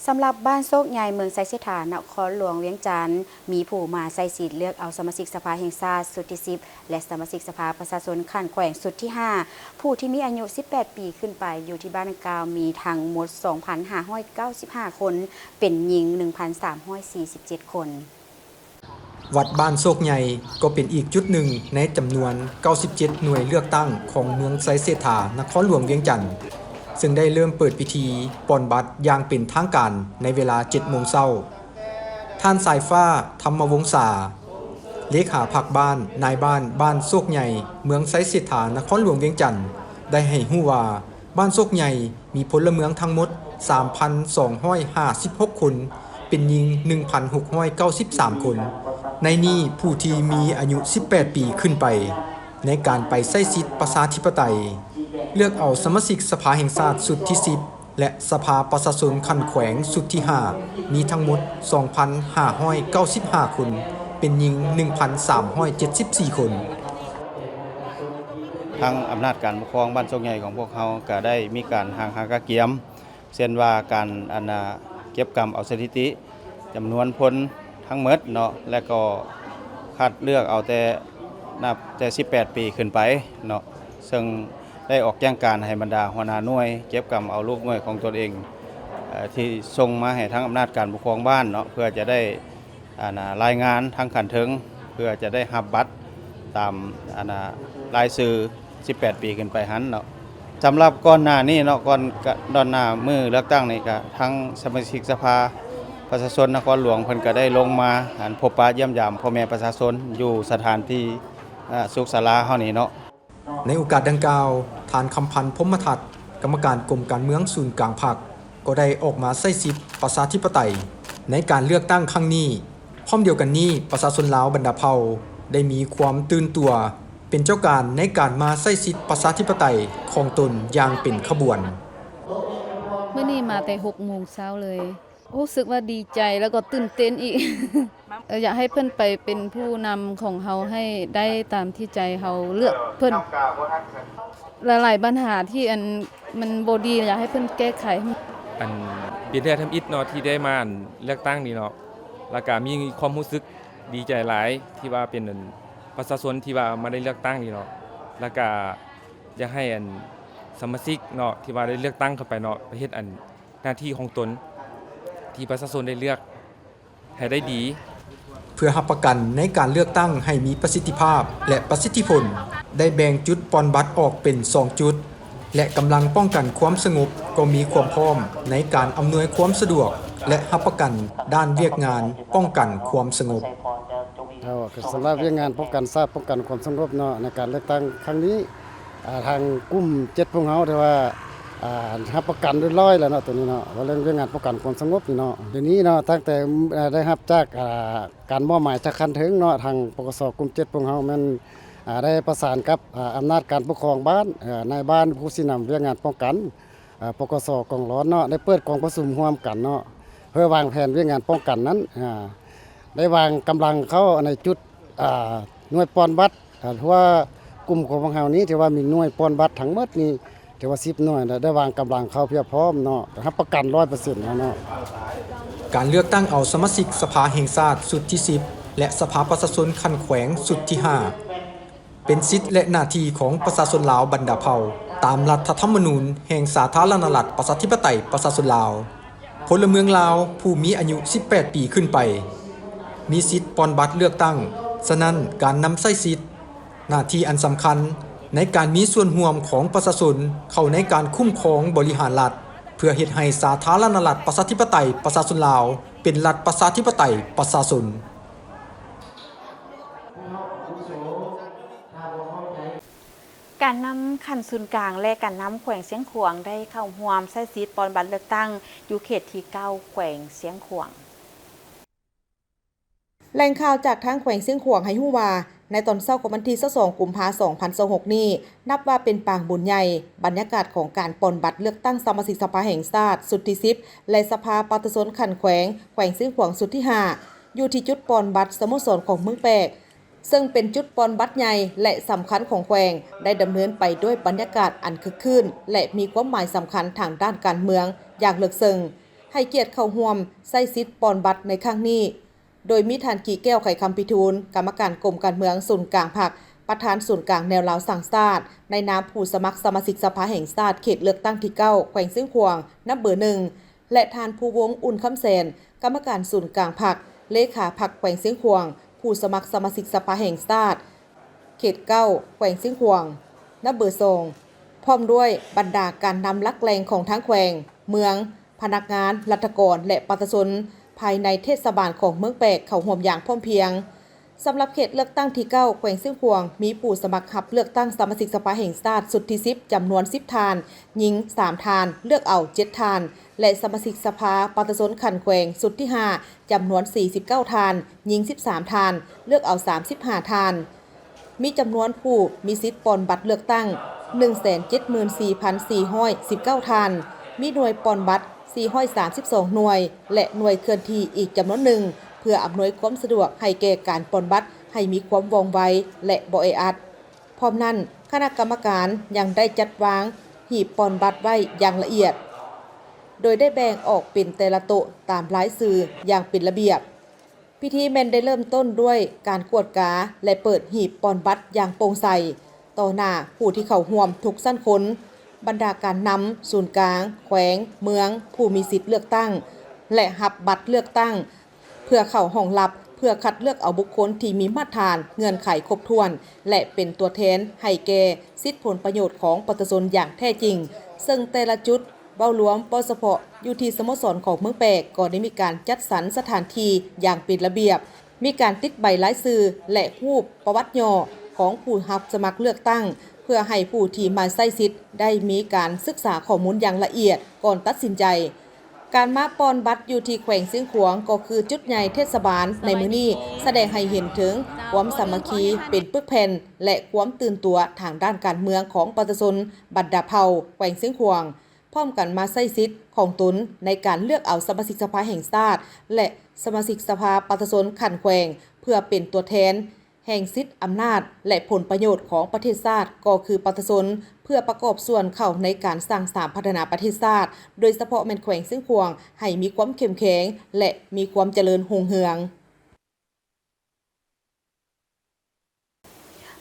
สำหรับบ้านโซกใหญ่เมืองไซเสถานครหลวงเวียงจันทน์มีผู้มาใส่สิทธิ์เลือกเอาสมาชิกสภาแห่งชาติสุดที่10และสมาชิกสภาประชาชนขั้นแขวงสุดที่5ผู้ที่มีอายุ18 ปีขึ้นไปอยู่ที่บ้านดังกล่าวมีทั้งหมด 2,595 คนเป็นหญิง 1,347 คน วัดบ้านโซกใหญ่ก็เป็นอีกจุดหนึ่งในจำนวน97หน่วยเลือกตั้งของเมืองไซเสถานครหลวงเวียงจันทน์ซึ่งได้เริ่มเปิดพิธีปอนบัตรอย่างเป็นทางการในเวลา 7 โมงเช้าท่านสายฟ้าธรรมวงศาเลขาพรรคบ้านนายบ้านโซกใหญ่เมืองไซเสถานครหลวงเวียงจันทน์ได้ให้ฮู้ว่าบ้านโซกใหญ่มีพลเมืองทั้งหมด 3,256 คนเป็นหญิง 1,693 คนในนี้ผู้ที่มีอายุ18 ปีขึ้นไปในการไปใช้สิทธิประชาธิปไตยเลือกเอาสมาชิกสภาแห่งชาติสุดที่10และสภาประชาชนขั้นแขวงสุดที่5มีทั้งหมด 2,595 คนเป็นหญิง 1,374 คน ทางอำนาจการปกครองบ้านโซกใหญ่ของพวกเขาก็ได้มีการหางกะเกียมเช่นว่าการเก็บกรรมเอาสถิติจำนวนพลทั้งหมดเนาะและก็คัดเลือกเอาแต่นับแต่18 ปีขึ้นไปเนาะซึ่งได้ออกแจ้งการให้บรรดาหัวหน้าหน่วยเก็บกรรมเอาลูกหน่วยของตนเองที่ส่งมาให้ทางอำนาจการปกครองบ้านเนาะเพื่อจะได้รายงานทางขันถึงเพื่อจะได้รับบัตรตามรายชื่อ18 ปีขึ้นไปหันเนาะสำหรับก่อนหน้านี้เนาะก่อนดอนหน้ามือเลือกตั้งนี่ก็ทั้งสมาชิกสภาประชาชนนครหลวงเพิ่นก็ได้ลงมาพบปะเยี่ยมยามพ่อแม่ประชาชนอยู่สถานที่สุขศาลาเฮานี่เนาะในโอกาสดังกล่าวทานคำพันธ์พรหมทัศน์กรรมการกรมการเมืองศูนย์กลางพรรคก็ได้ออกมาใช้สิทธิประชาธิปไตยในการเลือกตั้งครั้งนี้พร้อมเดียวกันนี้ประชาชนลาวบรรดาเผ่าได้มีความตื่นตัวเป็นเจ้าการในการมาใช้สิทธิประชาธิปไตยของตนอย่างเป็นขบวนเมื่อนี้มาแต่6 โมงเช้าเลยรู้สึกว่าดีใจแล้วก็ตื่นเต้นอีก อยากให้เพิ่นไปเป็นผู้นำของเฮาให้ได้ตามที่ใจเฮาเลือกเพิ่นหลายๆปัญหาที่มันบ่ดีอยากให้เพิ่นแก้ไขเป็นเรื่องทำอิฐเนาะที่ได้มาเลือกตั้งนี่เนาะแล้วก็มีความรู้สึกดีใจหลายที่ว่าเป็นประชาชนที่ว่ามาได้เลือกตั้งนี่เนาะแล้วก็อยากให้สมาชิกเนาะที่ว่าได้เลือกตั้งเข้าไปเนาะประเทศหน้าที่ของตนที่ประชาชนได้เลือกให้ได้ดีเพื่อรับประกันในการเลือกตั้งให้มีประสิทธิภาพและประสิทธิผลได้แบ่งจุดปอนบัตรออกเป็น2จุดและกำลังป้องกันความสงบก็มีความพร้อมในการอำนวยความสะดวกและรับประกันด้านเวียกงานป้องกันความสงบสำหรับเวียกงานป้องกันป้องกันความสงบเนาะในการเลือกตั้งครั้งนี้ทางกลุ่ม7พวกเฮาที่ว่ารับประกันด้วยร้อยแล้วเนาะตัวนี้เนาะว่าเรื่องงานป้องกันความสงบนี่เนาะเดี๋ยวนี้เนาะตั้งแต่ได้รับจากการมอบหมายจากคันถึงเนาะทางปกสกลุ่ม7พวกเฮามันได้ประสานกับอำนาจการปกครองบ้านนายบ้านผู้สินำเรื่องงานป้องกันปกสกองร้อนเนาะได้เปิดกองประชุมร่วมกันเนาะเพื่อวางแผนเรื่องงานป้องกันนั้นได้วางกำลังเข้าในจุดหน่วยปอนบัตรเพราะว่ากลุ่มของพวกเฮานี้ที่ว่ามีหน่วยปอนบัตรทั้งหมดนี่ที่ว่า10หน่วยได้วางกำลังเข้าเพียบพร้อมเนาะรับประกัน 100% เนาะการเลือกตั้งเอาสมาชิกสภาแห่งชาติสุดที่10และสภาประชาชนขั้นแขวงสุดที่5เป็นสิทธิและหน้าที่ของประชาชนลาวบรรดาเผ่าตามรัฐธรรมนูญแห่งสาธารณรัฐประชาธิปไตยประชาชนลาวพลเมืองลาวผู้มีอายุ18 ปีขึ้นไปมีสิทธิปอนบัตรเลือกตั้งฉะนั้นการนำใช้สิทธิหน้าที่อันสำคัญในการมีส่วนร่วมของประชาชนเข้าในการคุ้มครองบริหารรัฐเพื่อเฮ็ดให้สาธารณรัฐประชาธิปไตยประชาชนลาวเป็นรัฐประชาธิปไตยประชาชนการนำขันศูนย์กลางและการนำแขวงเสียงขวางได้เข้าร่วมใช้สิทธิ์ปอนบัตรเลือกตั้งอยู่เขตที่9แขวงเสียงขวาง แหล่งข่าวจากทางแขวงเสียงขวางให้ฮู้ว่า ในตอนเช้าของวันที่22กุมภาพันธ์2026นี้นับว่าเป็นปางบุญใหญ่บรรยากาศของการปนบัตรเลือกตั้งสมาชิกสภาแห่งชาติสุดที่10และสภาปฏิสนขันแขวงซึ่งขวางสุดที่5อยู่ที่จุดปนบัตรสโมสรของเมืองแปกซึ่งเป็นจุดปนบัตรใหญ่และสำคัญของแขวงได้ดำเนินไปด้วยบรรยากาศอันคึกคืนและมีความหมายสำคัญทางด้านการเมืองอย่างลึกซึ้งให้เกียรติเข้าร่วมใช้สิทธิ์ปนบัตรในครั้งนี้โดยมีท่านกี่แก้วไขคำพิทูลกรรมการกรมการเมืองศูนย์กลางพรรคประธานศูนย์กลางแนวลาวสั่งชาติในนามผู้สมัครสมาชิกสภาแห่งชาติเขตเลือกตั้งที่9แขวงซึ่งขวางนับเบอร์1และท่านผู้วงอุ่นคำแสนกรรมการศูนย์กลางพรรคเลขาพรรคแขวงซึ่งขวางผู้สมัครสมาชิกสภาแห่งชาติเขต9แขวงซึ่งขวางนับเบอร์2พร้อมด้วยบรรดาการนำลักแรงของทั้งแขวงเมืองพนักงานรัฐกรและประชาชนภายในเทศบาลของเมืองแปกเข้าร่วมอย่างพร้อมเพรียงสำหรับเขตเลือกตั้งที่9แขวงซึ่งขวางมีผู้สมัครรับเลือกตั้งสมาชิกสภาแห่งชาติสุดที่10จำนวน10ทานหญิง3ทานเลือกเอา7ทานและสมาชิกสภาปฏิสนขันแขวงสุดที่5จำนวน49ทานหญิง13ทานเลือกเอา35ทานมีจำนวนผู้มีสิทธิ์ปนบัตรเลือกตั้ง 174,419 ทานมีหน่วยปนบัตร432หน่วยและหน่วยเคลื่อนที่อีกจำนวนหนึ่งเพื่ออำนวยความสะดวกให้แก่การปนบัตรให้มีความว่องไวและบ่แออัดพร้อมนั้นคณะกรรมการยังได้จัดวางหีบปนบัตรไว้อย่างละเอียดโดยได้แบ่งออกเป็นแต่ละโต๊ะตามรายชื่ออย่างเป็นระเบียบพิธีแม่นได้เริ่มต้นด้วยการกวดกาและเปิดหีบปนบัตรอย่างโปร่งใสต่อหน้าผู้ที่เข้าร่วมทุกชั้นคนบรรดาการนำศูนย์กลางแขวงเมืองผู้มีสิทธิ์เลือกตั้งและหับบัตรเลือกตั้งเพื่อเข้าห้องลับเพื่อคัดเลือกเอาบุคคลที่มีมาตรฐานเงื่อนไขครบถ้วนและเป็นตัวแทนให้แก่สิทธิผลประโยชน์ของประชาชนอย่างแท้จริงซึ่งแต่ละจุดเว้ารวมปสพอยู่ที่สโมสรของเมืองแปกก็ได้มีการจัดสรรสถานที่อย่างเป็นระเบียบมีการติดใบรายชื่อและรูปประวัติย่อของผู้รับสมัครเลือกตั้งเพื่อให้ผู้ที่มาใช้สิทธิ์ได้มีการศึกษาข้อมูลอย่างละเอียดก่อนตัดสินใจการมาปอนบัตรอยู่ที่แขวงซึ่งขวางก็คือจุดใหญ่เทศบาลในมื้อนี้แสดงให้เห็นถึงความสามัคคีเป็นปึกแผ่นและความตื่นตัวทางด้านการเมืองของประชาชนบรรดาเผ่าแขวงซึ่งขวางพร้อมกันมาใช้สิทธิ์ของตนในการเลือกเอาสมาชิกสภาแห่งชาติและสมาชิกสภาประชาชนขันแขวงเพื่อเป็นตัวแทนแห่งสิทธิอำนาจและผลประโยชน์ของประเทศชาติก็คือประชาชนเพื่อประกอบส่วนเข้าในการสร้างสรรค์พัฒนาประเทศชาติโดยเฉพาะแม่นแขวงซึ่งขวางให้มีความเข้มแข็งและมีความเจริญรุ่งเรือง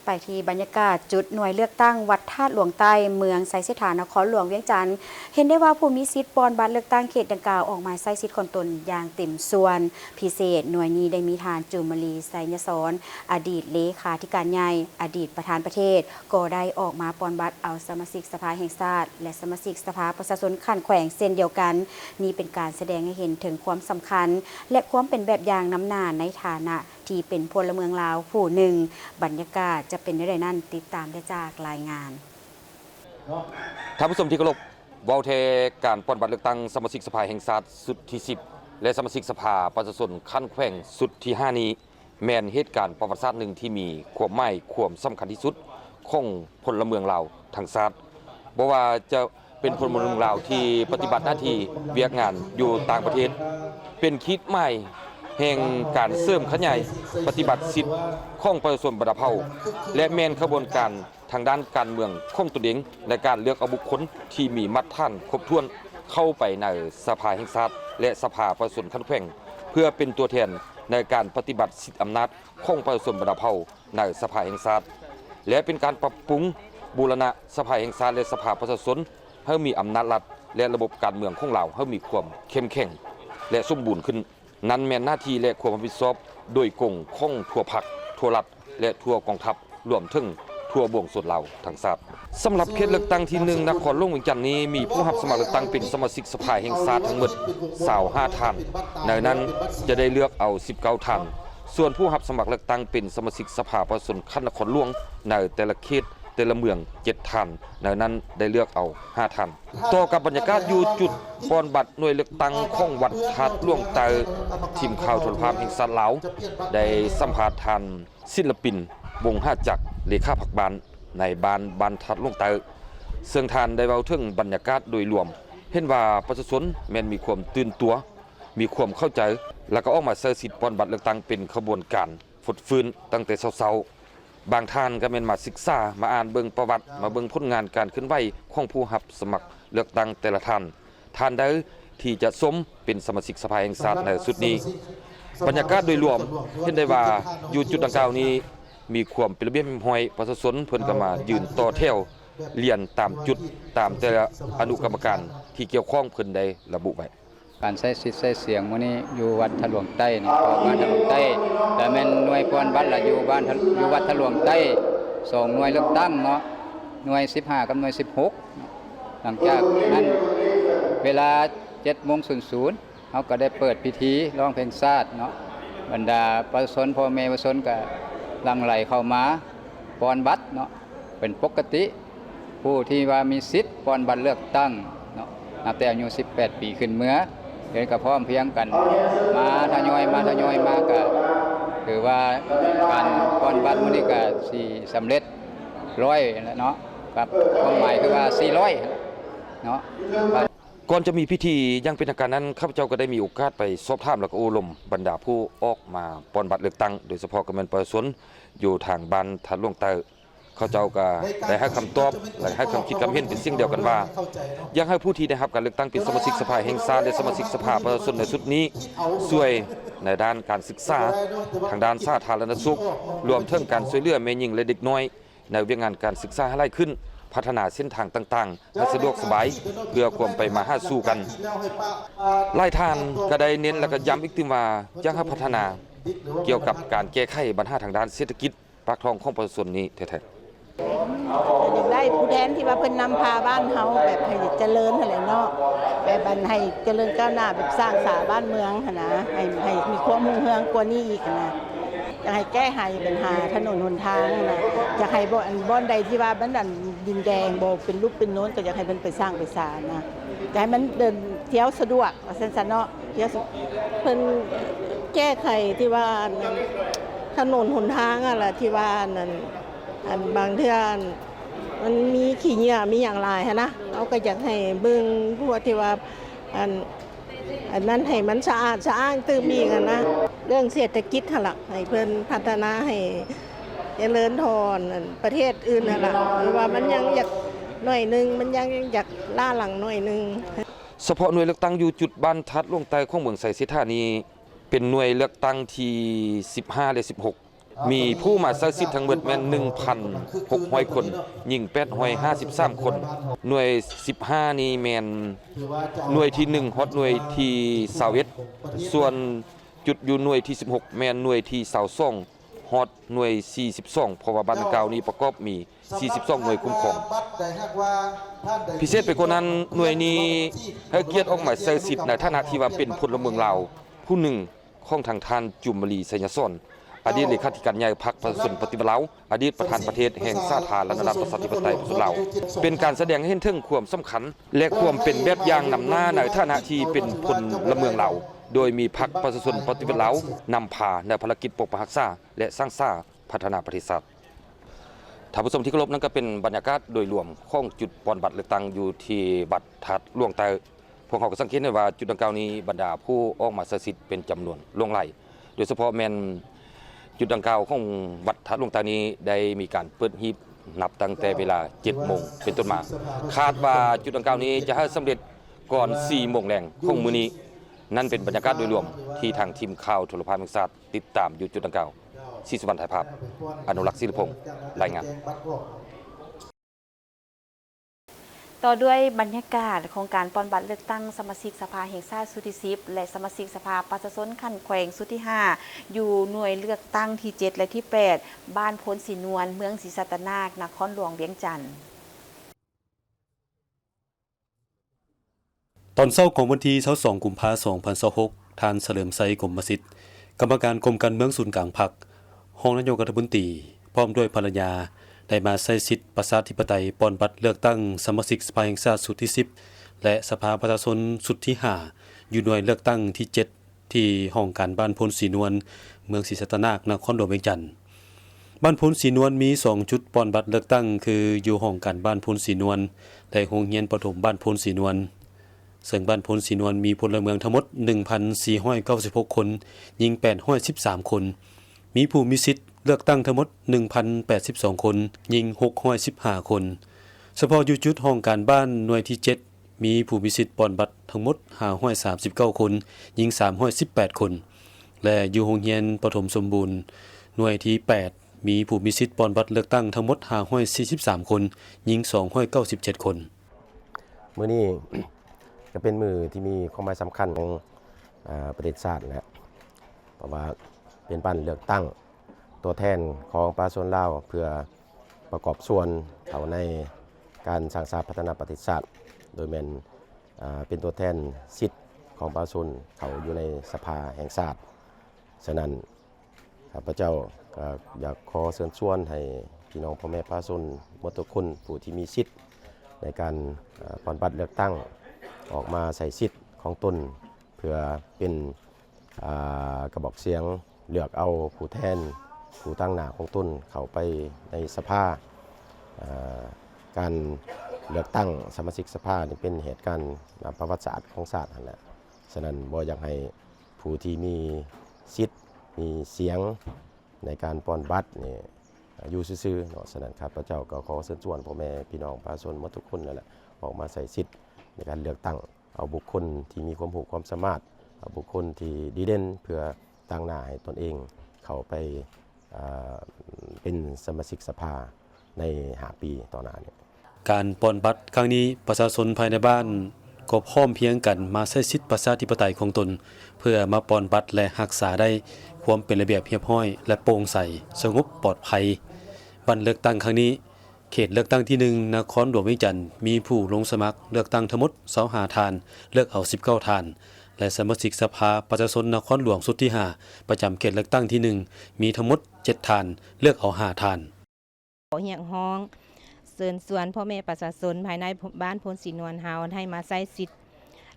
ไปที่บรรยากาศจุดหน่วยเลือกตั้งวัดธาตุหลวงใต้เมืองไซสิทธานครหลวงเวียงจันทร์เห็นได้ว่าผู้มีสิทธิ์ปอนบัตรเลือกตั้งเขตดังกล่าวออกมาใช้สิทธิ์ของตนอย่างเต็มส่วนพิเศษหน่วยนี้ได้มีทานจุมลีไสยศรอดีตเลขาธิการใหญ่อดีตประธานประเทศก็ได้ออกมาปอนบัตรเอาสมาชิกสภาแห่งชาติและสมาชิกสภาประชาชนขันแขวงเช่นเดียวกันนี่เป็นการแสดงให้เห็นถึงความสำคัญและความเป็นแบบอย่างน้ำหน้าในฐานะที่เป็นพลเมืองลาวผู้หนึ่งบรรยากาศจะเป็นอย่างไรนั้นติดตามได้จากรายงานท่านผู้ชมที่เคารพเว้าแทการปอนบัตรเลือกตั้งสมาชิกสภาแห่งชาติสุดที่10และสมาชิกสภาประชาชนขั้นแขวงสุดที่5นี้แม่นเหตุการณ์ประวัติศาสตร์หนึ่งที่มีความหมายความสำคัญที่สุดของพลเมืองลาวทั้งชาติบ่ว่าจะเป็นพลเมืองลาวที่ปฏิบัติหน้าที่เวียกงานอยู่ต่างประเทศเป็นคิดใหม่แห่งการเสริมขยายปฏิบัติสิทธิ์ของประชาชนบรรดาเผ่าและแม่นขบวนการทางด้านการเมืองของตนเองในการเลือกเอาบุคคลที่มีมาตรฐานครบถ้วนเข้าไปในสภาแห่งชาติและสภาประชาชนขั้นแขวงเพื่อเป็นตัวแทนในการปฏิบัติสิทธิอำนาจของประชาชนบรรดาเผ่าในสภาแห่งชาติและเป็นการปรับปรุงบูรณะสภาแห่งชาติและสภาประชาชนให้มีอำนาจรัฐและระบบการเมืองของเราให้มีความเข้มแข็งและสมบูรณ์ขึ้นนั้นแม่นหน้าที่และความรับผิดชอบโดยกงของทั่วพรรคทั่วรัฐและทั่วกองทัพรวมถึงทั่วบ่วงส่วนเราทั้งชาติสำหรับเขตเลือกตั้งที่1นครหลวงเวียงจันทน์นี้มีผู้รับสมัครเลือกตั้งเป็นสมาชิกสภาแห่งชาติทั้งหมด25ท่านในนั้นจะได้เลือกเอา19ท่านส่วนผู้รับสมัครเลือกตั้งเป็นสมาชิกสภาประชาชนขั้นนครหลวงในแต่ละเขตแต่ละเมือง7ท่านในนั้นได้เลือกเอา5ท่านต่อกับบรรยากาศอยู่จุดปอนบัตรหน่วยเลือกตั้งของวัดธาตุหลวงใต้ทีมข่าวโทรภาพแห่งชาติลาวได้สัมภาษณ์ท่านศิลปิน วง5จักรเลขาผักบานในบ้านทัดลงเตอซึ่งทานได้เว้าถึงบรรยากาศโดยรวมเห็นว่าประชาชนแม่นมีความตื่นตัวมีความเข้าใจแล้วก็ออกมาใช้สิทธิ์ปอนบัตรเลือกตั้งเป็นขบวนการฝึกฟื้นตั้งแต่เช้าๆบางท่านก็แม่นมาศึกษามาอ่านเบิ่งประวัติมาเบิ่งผลงานการเคลื่อนไหวของผู้รับสมัครเลือกตั้งแต่ละท่านใดที่จะสมเป็นสมาชิกสภาแห่งชาติในสุดนี้บรรยากาศโดยรวมเห็นได้ว่าอยู่จุดดังกล่าวนี้มีความเป็นระเบียบเรียบร้อยประชาชนเพิ่นก็มายืนต่อแถวเรียนตามจุดตามแต่ละอนุกรรมการที่เกี่ยวข้องเพิ่นได้ระบุไว้การใช้สิทธิ์ใช้เสียงมื้อนี้อยู่วัดทะลวงใต้นี่บ้านทะลวงใต้แต่แม่นหน่วยปอนบัตรละอยู่อยู่วัดทะลวงใต้2หน่วยเลือกตั้งเนาะหน่วย15กับหน่วย16หลังจากนั้นเวลา 7:00 เฮาก็ได้เปิดพิธีร้องเพลงชาติเนาะบรรดาประชาชนพ่อแม่ประชาชนก็หลั่งไหลเข้ามาปอนบัตรเนาะเป็นปกติผู้ที่ว่ามีสิทธิ์ปอนบัตรเลือกตั้งเนาะนับแต่อายุ18 ปีขึ้นเมื่อเดี๋ยวก็พร้อมเพียงกันมาทยอยมาก็คือว่าการปอนบัตรมื้อนี้ก็สิสำเร็จ100แล้วเนาะกับความหมายคือว่า400เนาะก่อนจะมีพิธียังเป็นทางการนั้นข้าพเจ้าก็ได้มีโอกาสไปสอบถามและก็อบรมบรรดาผู้ออกมาปอนบัตรเลือกตั้งโดยเฉพาะกำนันประชาชนอยู่ทางบ้านทัดลวงเตอเขาเจ้าก็ได้ให้คำตอบและให้คำคิดคำเห็นเป็นสิ่งเดียวกันว่าอยากให้ผู้ที่ได้รับการเลือกตั้งเป็นสมาชิกสภาแห่งชาติและสมาชิกสภาประชาชนในชุดนี้ช่วยในด้านการศึกษาทางด้านสาธารณสุขรวมถึงการช่วยเหลือแม่หญิงและเด็กน้อยในเรื่องงานการศึกษาให้หลายขึ้นพัฒนาเส้นทางต่างๆให้สะดวกสบายเพื่อความไปมาหาสู่กันหลายท่านก็ได้เน้นและก็ย้ำอีกทีว่าอยากให้พัฒนาเกี่ยวกับการแก้ไขปัญหาทางด้านเศรษฐกิจปากท้องของประชาชนนี้แท้ๆอยากได้ผู้แทนที่ว่าเพิ่นนำพาบ้านเฮาแบบให้เจริญหั่นแหละเนาะแบบบันให้เจริญก้าวหน้าแบบสร้างสาบ้านเมืองหั่นนะให้มีความรุ่งเรืองกว่านี้อีกนะอยากให้แก้ไขปัญหาถนนหนทางนะอยากให้บ่อนใดที่ว่าบ้านดันดินแดงบ่เป็นรูปเป็นโน้นก็อยากให้มันไปสร้างไปสร้างนะอยากให้มันเดินเที่ยวสะดวกว่าซั่นๆเนาะเที่ยวเพิ่นแก้ไขที่ว่าถนนหนทางอะล่ะที่ว่านั่นอันบางเทื่อมันมีขี้เหงื่อมีอย่างไรฮะนะเราก็อยากให้เบิ่งพวกที่ว่าอันนั้นให้มันสะอาดสะอ้างตื้มอีกนะเรื่องเศรษฐกิจหั่นล่ะให้เพิ่นพัฒนาให้เจริญทอนประเทศอื่นหั่นล่ะหรือว่ามันยังอยากหน่อยนึงมันยังอยากล่าหลังหน่อยนึงเฉพาะหน่วยเลือกตั้งอยู่จุดบ้านทัดลวงใต้ของเมืองไสเสธานีเป็นหน่วยเลือกตั้งที่15และ16มีผู้มาใช้สิทธิ์ทั้งหมดแม่น 1,600 คนหญิง853 คนหน่วย15นี่แม่นหน่วยที่1ฮอดหน่วยที่21ส่วนจุดอยู่หน่วยที่16แม่นหน่วยที่22ฮอดหน่วย42เพราะว่าบ้านดังกล่าวนี้ประกอบมี42หน่วยคุ้มครองพิเศษไปกว่านั้นหน่วยนี้ให้เกียรติออกมาใช้สิทธิ์ในฐานะที่ว่าเป็นพลเมืองลาวผู้หนึ่งของทางท่านจุมมลีไสยสนอดีตเลขาธิการใหญ่พรรคประชาชนปฏิวัติลาวอดีตประธานประเทศแห่งสาธารณรัฐประชาธิปไตยประชาชนลาวเป็นการแสดงให้เห็นถึงความสำคัญและความเป็นแบบอย่างนำหน้าในฐานะที่เป็นพลเมืองลาวโดยมีพรรคประชาชนปฏิวัติลาวนำพาในภารกิจปกปักรักษาและสร้างสรรค์พัฒนาประเทศชาติท่านผู้ชมที่เคารพนั่นก็เป็นบรรยากาศโดยรวมของจุดปอนบัตรเลือกตั้งอยู่ที่บัตรทัดลวงใต้พวกเขาก็สังเกตได้ว่าจุดดังกล่าวนี้บรรดาผู้ออกมาใช้สิทธิ์เป็นจำนวนล่วงไหลโดยเฉพาะแม่นจุดดังกล่าวของวัดทัดลวงใต้นี้ได้มีการเปิดหีบนับตั้งแต่เวลา 7 โมงเป็นต้นมาคาดว่าจุดดังกล่าวนี้จะให้สำเร็จก่อน 4 โมงแรงของมื้อนี้นั่นเป็นบรรยากาศโดยรวมที่ทางทีมข่าวโทรภาพแห่งชาติติดตามอยู่จุดดังกล่าวศรีสุวรรณถ่ายภาพอนุรักษ์ศิริพงษ์รายงานต่อด้วยบรรยากาศของการปอนบัตรเลือกตั้งสมาชิกสภาแห่งชาติสุดที่10และสมาชิกสภาประชาชนขั้นแขวงสุดที่5อยู่หน่วยเลือกตั้งที่7และที่8บ้านพ้นศรีนวลเมืองศรีสัตนาคนครหลวงเวียงจันทน์ตอนเช้าของวันที่22กุมภาพันธ์2026ท่านเฉลิมไสกรมสิทธิ์กรรมการกรมการเมืองศูนย์กลางพรรครองนายกรัฐมนตรีพร้อมด้วยภรรยาได้มาใช้สิทธิประชาธิปไตยปอนบัตรเลือกตั้งสมาชิกสภาแห่งชาติสุดที่10และสภาประชาชนสุดที่5อยู่หน่วยเลือกตั้งที่7ที่ห้องการบ้านพลศรีนวลเมืองศรีสัตนานครหลวงเวียงจันทน์ บ้านพุนศรีนวลมี2จุดป้อนบัตรเลือกตั้งคืออยู่ห้องการบ้านพุนศรีนวลและโรงเรียนประถมบ้านพุนศรีนวลซึ่งบ้านพุนศรีนวลมีพลเมืองทั้งหมด 1,496 คนยิง813คนมีผู้มีสิทธิ์เลือกตั้งทั้งหมด 1,082 คนยิง615คนเฉพาะอยู่จุดห้องการบ้านหน่วยที่7มีผู้มีสิทธิ์ป้อนบัตรทั้งหมด539คนยิง318คนและอยู่โรงเรียนประถมสมบูรณ์หน่วยที่8มีผู้มีสิทธิ์ป้อนบัตรเลือกตั้งทั้งหมด543คนยิง297คนมื้อนี้ ก็เป็นมือที่มีความหมายสำคัญของประเทศชาตินะเพราะว่าเป็นบ้านเลือกตั้งตัวแทนของประชาชนลาวเพื่อประกอบส่วนเข้าในการสร้างสรรค์พัฒนาประเทศชาติโดยเป็นตัวแทนสิทธิ์ของประชาชนเขาอยู่ในสภาแห่งชาติฉะนั้นข้าพเจ้าก็อยากขอเชิญชวนให้พี่น้องพ่อแม่ประชาชนหมดทุกคนผู้ที่มีสิทธิ์ในการป้อนบัตรเลือกตั้งออกมาใส่สิทธิ์ของตนเพื่อเป็นกระบอกเสียงเลือกเอาผู้แทนผู้ตั้งหน้าของตนเข้าไปในสภาการเลือกตั้งสมาชิกสภานี่เป็นเหตุการณ์ประวัติศาสตร์ของชาตินั่นแหละฉะนั้นบ่อยากให้ผู้ที่มีสิทธิ์มีเสียงในการป้อนบัตรนี่อยู่ซื่อๆเนาะฉะนั้นข้าพเจ้าก็ขอเชิญชวนพ่อแม่พี่น้องประชาชนหมดทุกคนนั่นแหละออกมาใส่สิทธิ์ในการเลือกตั้งเอาบุคคลที่มีความรู้ความสามารถเอาบุคคลที่ดีเด่นเพื่อตั้งหน้าให้ตนเองเข้าไปเป็นสมาชิกสภาใน5 ปีต่อหน้านี้การป้อนบัตรครั้งนี้ประชาชนภายในบ้านก็พร้อมเพียงกันมาใช้สิทธิประชาธิปไตยของตนเพื่อมาป้อนบัตรและรักษาได้ความเป็นระเบียบเรียบร้อยและโปร่งใสสงบปลอดภัยวันเลือกตั้งครั้งนี้เขตเลือกตั้งที่1นครหลวงเวียงจันทน์มีผู้ลงสมัครเลือกตั้งทั้งหมด25ท่านเลือกเอา19ท่านและสมาชิกสภาประชาชนนครหลวงสุดที่5ประจำเขตเลือกตั้งที่1มีทั้งหมด7ท่านเลือกเอา5ท่านขอเรียกร้องเชิญชวนพ่อแม่ประชาชนภายในบ้านพุนศรีนวลเฮาให้มาใช้สิทธิ์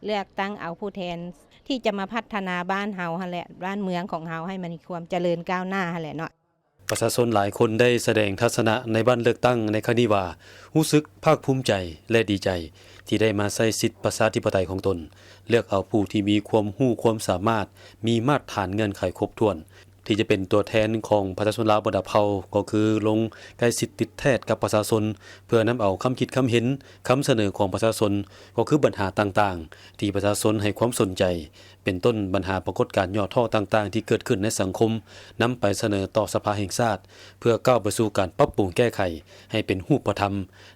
เลือกตั้งเอาผู้แทนที่จะมาพัฒนาบ้านเฮาหั่นแหละบ้านเมืองของเฮาให้มันมีความเจริญก้าวหน้าหั่นแหละเนาะประชาชนหลายคนได้แสดงทัศนะในบ้านเลือกตั้งในครั้งนี้ว่ารู้สึกภาคภูมิใจและดีใจที่ได้มาใช้สิทธิประชาธิปไตยของตนเลือกเอาผู้ที่มีความรู้ความสามารถมีมาตรฐานเงื่อนไขครบถ้วนที่จะเป็นตัวแทนของประชาชนลาวบรรดาเผ่าก็คือลงใกล้สิทธิ์ติดแทศกับประชาชนเพื่อนำเอาคำคิดคำเห็นคำเสนอของประชาชนก็คือปัญหาต่างๆที่ประชาชนให้ความสนใจเป็นต้นปัญหาปรากฏการณ์ย่อท่อต่างๆที่เกิดขึ้นในสังคมนำไปเสนอต่อสภาแห่งชาติเพื่อก้าวไปสู่การปรับปรุงแก้ไขให้เป็นรูปธรรม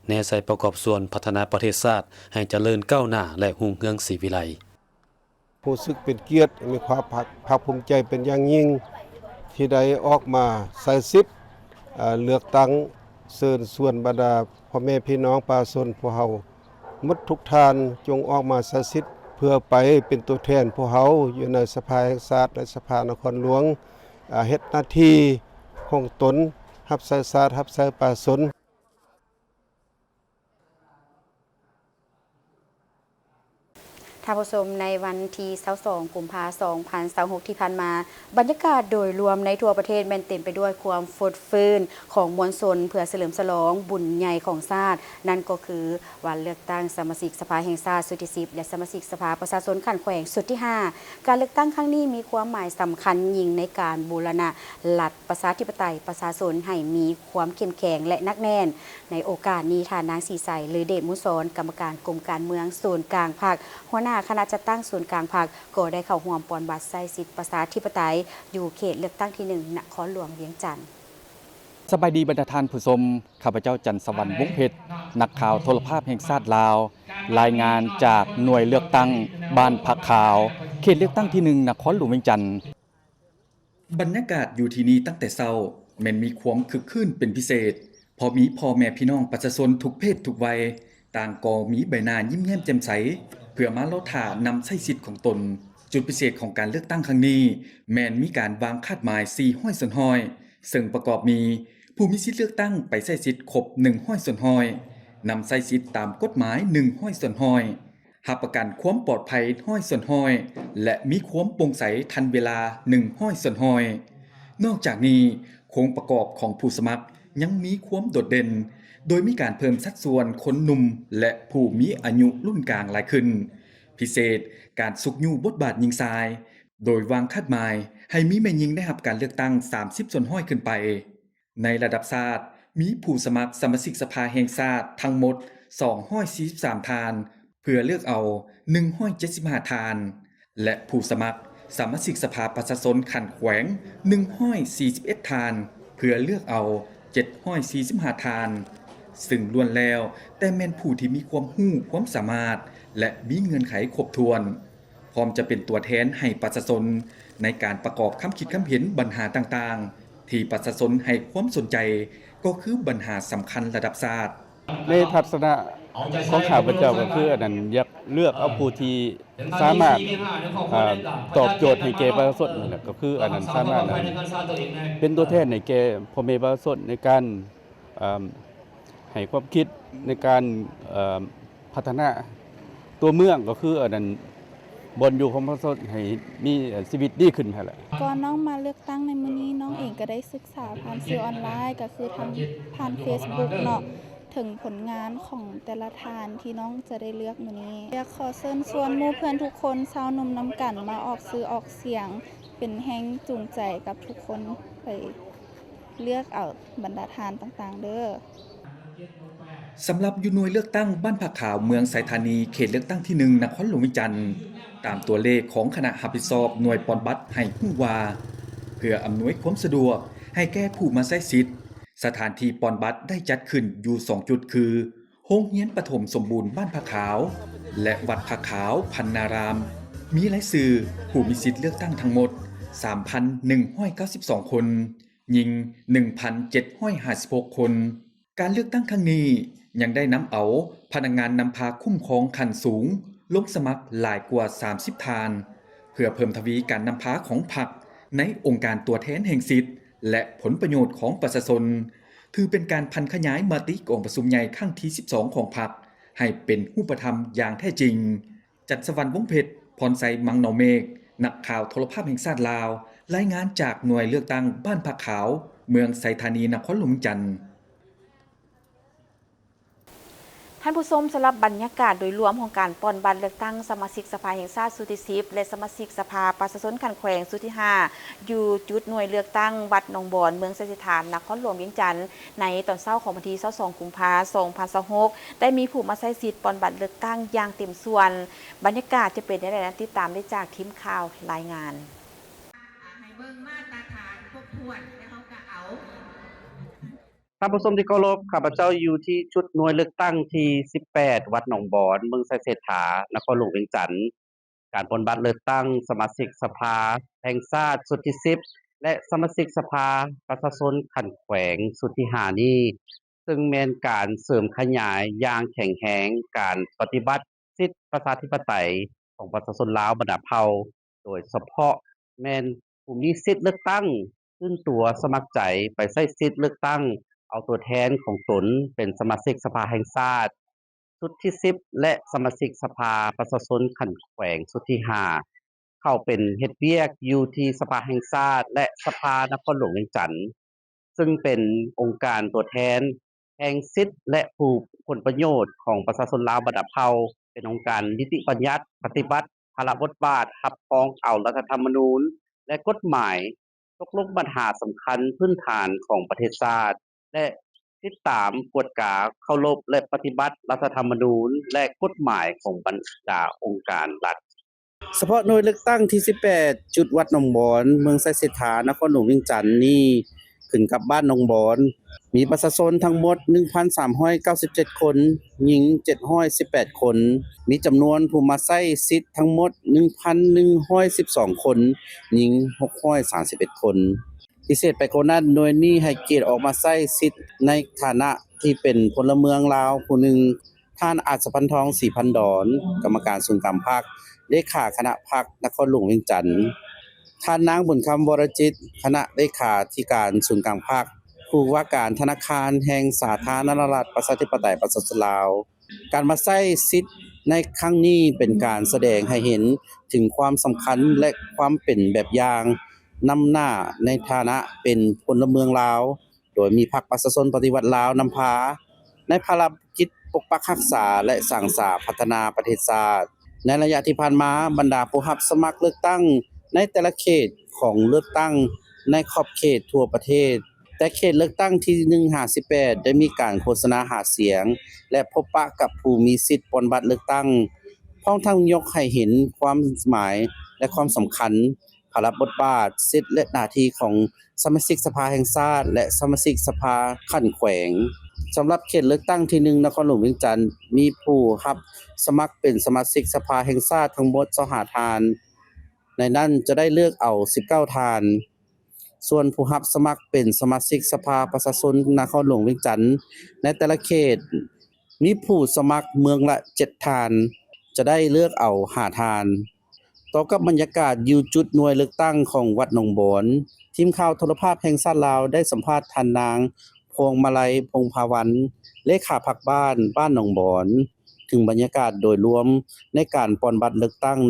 แนวใส่ประกอบส่วนพัฒนาประเทศชาติให้เจริญก้าวหน้าและรุ่งเรืองศรีวิไลรู้สึกเป็นเกียรติมีความภาคภูมิใจเป็นอย่างยิ่งที่ได้ออกมาใส่สิทธิ์เลือกตั้งเชิญชวนบรรดาพ่อแม่พี่น้องประชาชนพวกเฮาหมดทุกท่านจงออกมาใส่สิทธิ์เพื่อไปเป็นตัวแทนพวกเฮาอยู่ในสภาแห่งชาติและสภานครหลวงเฮ็ดหน้าที่ของตนรับใช้ชาติรับใช้ประชาชนท่านผู้ชมในวันที่22กุมภาพันธ์2026ที่ผ่านมาบรรยากาศโดยรวมในทั่วประเทศแม่นเต็มไปด้วยความฟดฟื้นของมวลชนเพื่อเฉลิมฉลองบุญใหญ่ของชาตินั่นก็คือวันเลือกตั้งสมาชิกสภาแห่งชาติสุดที่10และสมาชิกสภาประชาชนขันแขวงสุดที่5การเลือกตั้งครั้งนี้มีความหมายสำคัญยิ่งในการบูรณะหลักประชาธิปไตยประชาชนให้มีความเข้มแข็งและนักแน่นในโอกาสนี้ท่านนางศรีใสลือเดชมุสรกรรมการกรมการเมืองศูนย์กลางภาคหัวหน้าคณะจัดตั้งศูนย์กลางภาคก็ได้เข้าร่วมป้อนบัตรใช้สิทธิประชาธิปไตยอยู่เขตเลือกตั้งที่1นครหลวงเวียงจันทน์สบายดีบรรดาท่านผู้ชมข้าพเจ้าจันทร์สวรรค์วงศ์เพชรนักข่าวโทรภาพแห่งชาติลาวรายงานจากหน่วยเลือกตั้งบ้านผักขาวเขตเลือกตั้งที่1นครหลวงเวียงจันทน์บรรยากาศอยู่ที่นี่ตั้งแต่เช้าแม้นมีความคึกคืนเป็นพิเศษพอมีพ่อแม่พี่น้องประชาชนทุกเพศทุกวัยต่างก็มีใบหน้ายิ้มแย้มแจ่มใสเพื่อมาเลาท่านำใช้สิทธิ์ของตนจุดพิเศษของการเลือกตั้งครั้งนี้แม้นมีการวางคาดหมาย4ห้อยส่วนห้อยซึ่งประกอบมีผู้มีสิทธิ์เลือกตั้งไปใช้สิทธิ์ครบ1ห้อยส่วนห้อยนำใช้สิทธิ์ตามกฎหมาย1ห้อยส่วนห้อยรับประกันความปลอดภัยห้อยส่วนห้อยและมีความโปร่งใสทันเวลา1ห้อยส่วนห้อยนอกจากนี้ โครงประกอบของผู้สมัครยังมีความโดดเด่นโดยมีการเพิ่มสัดส่วนคนหนุ่มและผู้มีอายุรุ่นกลางหลายขึ้นพิเศษการสุกยู่บทบาทยิงทรายโดยวางคาดหมายให้มีแม่ยิงได้รับการเลือกตั้ง30ส่วนห้อยขึ้นไปในระดับชาติมีผู้สมัครสมาชิกสภาแห่งชาติทั้งหมด243ทานเพื่อเลือกเอา175ทานและผู้สมัครสมาชิกสภาประชาชนขันแขวง141ทานเพื่อเลือกเอา745ทานซึ่งล้วนแล้วแต่แม่นผู้ที่มีความรู้ความสามารถและมีเงื่อนไขครบถ้วนพร้อมจะเป็นตัวแทนให้ประชาชนในการประกอบคำคิดคำเห็นปัญหาต่างๆที่ประชาชนให้ความสนใจก็คือปัญหาสำคัญระดับชาติในทัศนะของข้าพเจ้าก็คืออันนั้นอยากเลือกเอาผู้ที่สามารถตอบโจทย์ให้แก่ประชาชนนั่นแหละก็คืออันนั้นสามารถเป็นตัวแทนให้แก่พ่อแม่ประชาชนในการให้ความคิดในการพัฒนาตัวเมืองก็คืออันนั้นบนอยู่ของประชาชนให้มีชีวิตดีขึ้นหั่นแหละก่อนน้องมาเลือกตั้งในมื้อนี้น้องเองก็ได้ศึกษาผ่านสื่อออนไลน์ก็คือทางผ่าน Facebook เนาะถึงผลงานของแต่ละทานที่น้องจะได้เลือกมื้อนี้อยากขอเชิญชวนหมู่เพื่อนทุกคนชาวหนุ่มน้ำกันมาออกซื้อออกเสียงเป็นแรงจูงใจกับทุกคนไปเลือกเอาบรรดาทานต่างๆเด้อสำหรับอยู่หน่วยเลือกตั้งบ้านผักขาวเมืองไสธานีเขตเลือกตั้งที่1นครหลวงวิจันทร์ตามตัวเลขของคณะรับผิดชอบหน่วยปอนบัตรให้ฮู้ว่าเพื่ออำนวยความสะดวกให้แก่ผู้มาใช้สิทธิ์สถานที่ปอนบัตรได้จัดขึ้นอยู่2จุดคือโรงเรียนประถมสมบูรณ์บ้านผักขาวและวัดผักขาวพันนารามมีรายชื่อผู้มีสิทธิ์เลือกตั้งทั้งหมด 3,192 คนหญิง 1,756 คนการเลือกตั้งครั้งนี้ยังได้นำเอาพนักงานนำพาคุ้มครองขั้นสูงลงสมัครหลายกว่า30ทานเพื่อเพิ่มทวีการนำพาของพรรคในองค์การตัวแทนแห่งสิทธิ์และผลประโยชน์ของประชาชนถือเป็นการพันขยายมติองค์ประชุมใหญ่ครั้งที่12ของพรรคให้เป็นรูปธรรมอย่างแท้จริงจัดสวรรค์วงเพชรพรไสมังเนาเมฆนักข่าวโทรภาพแห่งชาติลาวรายงานจากหน่วยเลือกตั้งบ้านผักขาวเมืองไสธานีนครหลวงจันทร์ท่านผู้ชมสำหรับบรรยากาศโดยรวมของการปอนบัตรเลือกตั้งสมาชิกสภาแห่งชาติสุดที่10และสมาชิกสภาประชาชนขันแขวงสุดที่5อยู่จุดหน่วยเลือกตั้งวัดหนองบอนเมืองไสฐานนครหลวงเวียงจันทร์ในตอนเช้าของวันที่22กุมภาพันธ์2026ได้มีผู้มาใช้สิทธิ์ปอนบัตรเลือกตั้งอย่างเต็มส่วนบรรยากาศจะเป็นอย่างไรนั้นติดตามได้จากทีมข่าวรายงานให้เบิ่งมาตรฐานครบถ้วนแล้วเขาก็เอาท่านผู้ชมที่เคารพข้าพเจ้าอยู่ที่จุดหน่วยเลือกตั้งที่18วัดหนองบอนเมืองไสเศรษฐานครหลวงเวียงจันทร์การปนบัตรเลือกตั้งสมาชิกสภาแห่งชาติสุดที่10และสมาชิกสภาประชาชนขันแขวงสุดที่5นี้ซึ่งแม่นการเสริมขยายอย่างแข็งแรงการปฏิบัติสิทธิประชาธิปไตยของประชาชนลาวบรรดาเผ่าโดยเฉพาะแม่นผู้มีสิทธิเลือกตั้งขึ้นตัวสมัครใจไปใช้สิทธิเลือกตั้งเอาตัวแทนของตนเป็นสมาชิกสภาแห่งชาติชุดที่10และสมาชิกสภาประชาชนขันแขวงชุดที่5เข้าเป็นเฮ็ดเวียกอยู่ที่สภาแห่งชาติและสภานครหลวงเวียงจันทน์ซึ่งเป็นองค์การตัวแทนแห่งสิทธิและผู้ผลประโยชน์ของประชาชนลาวบรรดาเผ่าเป็นองค์การนิติบัญญัติปฏิบัติภาระบทบาทรับรองเอารัฐธรรมนูญและกฎหมายตกลงปัญหาสำคัญพื้นฐานของประเทศชาติและติดตามกฎกาเคารพและปฏิบัติรัฐธรรมนูญและกฎหมายของบรรดาองค์การรัฐเฉพาะหน่วยเลือกตั้งที่18จุดวัดหนองบอนเมืองไสเศรษฐานครหลวงเวียงจันทน์นี้ขึ้นกับบ้านหนองบอนมีประชาชนทั้งหมด 1,397 คนหญิง718 คนมีจำนวนผู้มาใช้สิทธิ์ทั้งหมด 1,112 คนหญิง631 คนพิเศษไปกว่านั้นหน่วยนี้ให้เกียรติออกมาใช้สิทธิ์ในฐานะที่เป็นพลเมืองลาวผู้หนึ่งท่านอาจพันทองศรีพันดอนกรรมการศูนย์การพรรคเลขาคณะพรรคนครหลวงเวียงจันทน์ท่านนางบุญคำวรจิตคณะเลขาธิการศูนย์การพรรคผู้ว่าการธนาคารแห่งสาธารณรัฐประชาธิปไตยประชาชนลาวการมาใช้สิทธิ์ในครั้งนี้เป็นการแสดงให้เห็นถึงความสำคัญและความเป็นแบบอย่าง นำหน้าในฐานะเป็นพลเมืองลาวโดยมีพรรคประชาชนปฏิวัติลาวนำพาในภารกิจปกปักรักษาและสร้างสรรค์พัฒนาประเทศชาติในระยะที่ผ่านมาบรรดาผู้รับสมัครเลือกตั้งในแต่ละเขตของเลือกตั้งในขอบเขตทั่วประเทศแต่เขตเลือกตั้งที่158ได้มีการโฆษณาหาเสียงและพบปะกับผู้มีสิทธิ์ปนบัตรเลือกตั้งพร้อมทั้งยกให้เห็นความหมายและความสำคัญภาระบทบาทสิทธิและหน้าที่ของสมาชิกสภาแห่งชาติและสมาชิกสภาขั้นแขวงสำหรับเขตเลือกตั้งที่1นครหลวงเวียงจันทน์มีผู้รับสมัครเป็นสมาชิกสภาแห่งชาติทั้งหมด25ท่านในนั้นจะได้เลือกเอา19ท่านส่วนผู้รับสมัครเป็นสมาชิกสภาประชาชนนครหลวงเวียงจันทน์ในแต่ละเขตมีผู้สมัครเมืองละ7ท่านจะได้เลือกเอา5ท่านต่อกับบรรยากาศอยู่จุดหน่วยเลือกตั้งของวัดหนองบอนทีมข่าวโทรภาพแห่งชาติลาวได้สัมภาษณ์ท่านนางพวงมาลัยพงภาวันเลขาพรรคบ้านหนองบอนถึงบรรยากาศโดยรวมในการปอนบัตรเลือกตั้ง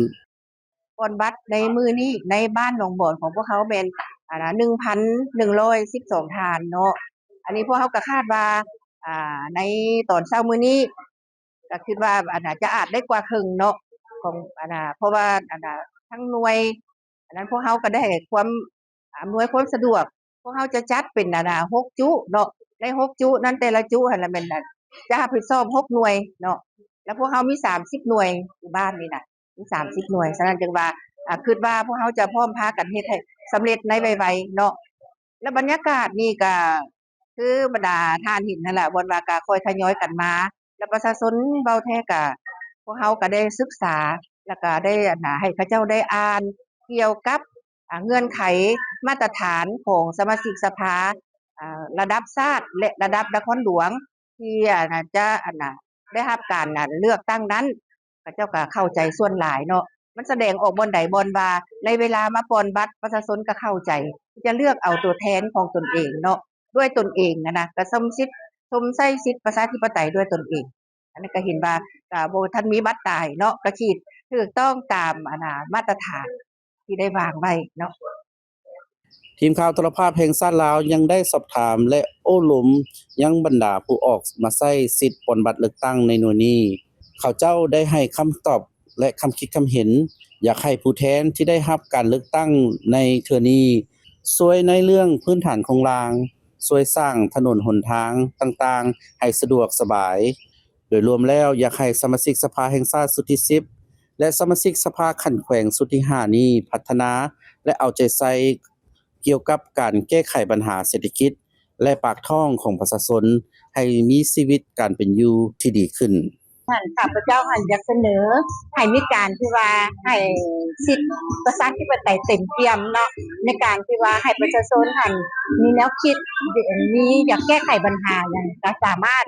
ปอนบัตรในมือนี้ในบ้านหนองบอนของพวกเขาเป็น1,112 ฐานเนาะอันนี้พวกเขาก็คาดว่าในตอนเช้ามื้อนี้ก็คิดว่าจะอาจได้กว่าครึ่งเนาะของเพราะว่าทั้งหน่วยอันนั้นพวกเขาก็ได้ความอำนวยความสะดวกพวกเขาจะจัดเป็น6จุเนาะใน6จุนั้นแต่ละจุหั่นละแม่นจะรับผิดชอบ6หน่วยเนาะแล้วพวกเขามี30หน่วยอยู่บ้านนี่น่ะมี30หน่วยฉะนั้นจึงว่าคิดว่าพวกเขาจะพร้อมพากันเฮ็ดให้สำเร็จในไวๆเนาะแล้วบรรยากาศนี่ก็คือบรรดาท่านเห็นนั่นแหละบ่ว่าก็ค่อยทยอยกันมาแล้วประชาชนเว้าแท้ก็พวกเขาก็ได้ศึกษาแล้วก็ได้ให้เขาเจ้าได้อ่านเกี่ยวกับเงื่อนไขมาตรฐานของสมาชิกสภาระดับชาติและระดับนครหลวงที่จะได้รับการเลือกตั้งนั้นเขาเจ้าก็เข้าใจส่วนหลายเนาะมันแสดงออกบนใดบนว่าในเวลามาปอนบัตรประชาชนก็เข้าใจที่จะเลือกเอาตัวแทนของตนเองเนาะด้วยตนเองก็สมใช้สิทธิประชาธิปไตยด้วยตนเองอันนี้ก็เห็นว่าบ่ทันมีบัตรตายเนาะก็คิดถูกต้องตามมาตรฐานที่ได้วางไว้เนาะทีมข่าวโทรภาพแห่งชาติลาวยังได้สอบถามและโอ้หลุมยังบรรดาผู้ออกมาใช้สิทธิ์ปนบัตรเลือกตั้งในหน่วยนี้เขาเจ้าได้ให้คำตอบและคำคิดคำเห็นอยากให้ผู้แทนที่ได้รับการเลือกตั้งในเทื่อนี้ช่วยในเรื่องพื้นฐานของรางช่วยสร้างถนนหนทางต่างๆให้สะดวกสบายโดยรวมแล้วอยากให้สมาชิกสภาแห่งชาติสุดที่10และสมาชิกสภาขั้นแขวงสุดที่5นี้พัฒนาและเอาใจใส่เกี่ยวกับการแก้ไขปัญหาเศรษฐกิจและปากท้องของประชาชนให้มีชีวิตการเป็นอยู่ที่ดีขึ้นข้าพเจ้าอยากเสนอให้มีการที่ว่าให้สิทธิประชาธิปไตยเต็มเปี่ยมเนาะในการที่ว่าให้ประชาชนมีแนวคิดมีอยากแก้ไขปัญหาอย่างก็สามารถ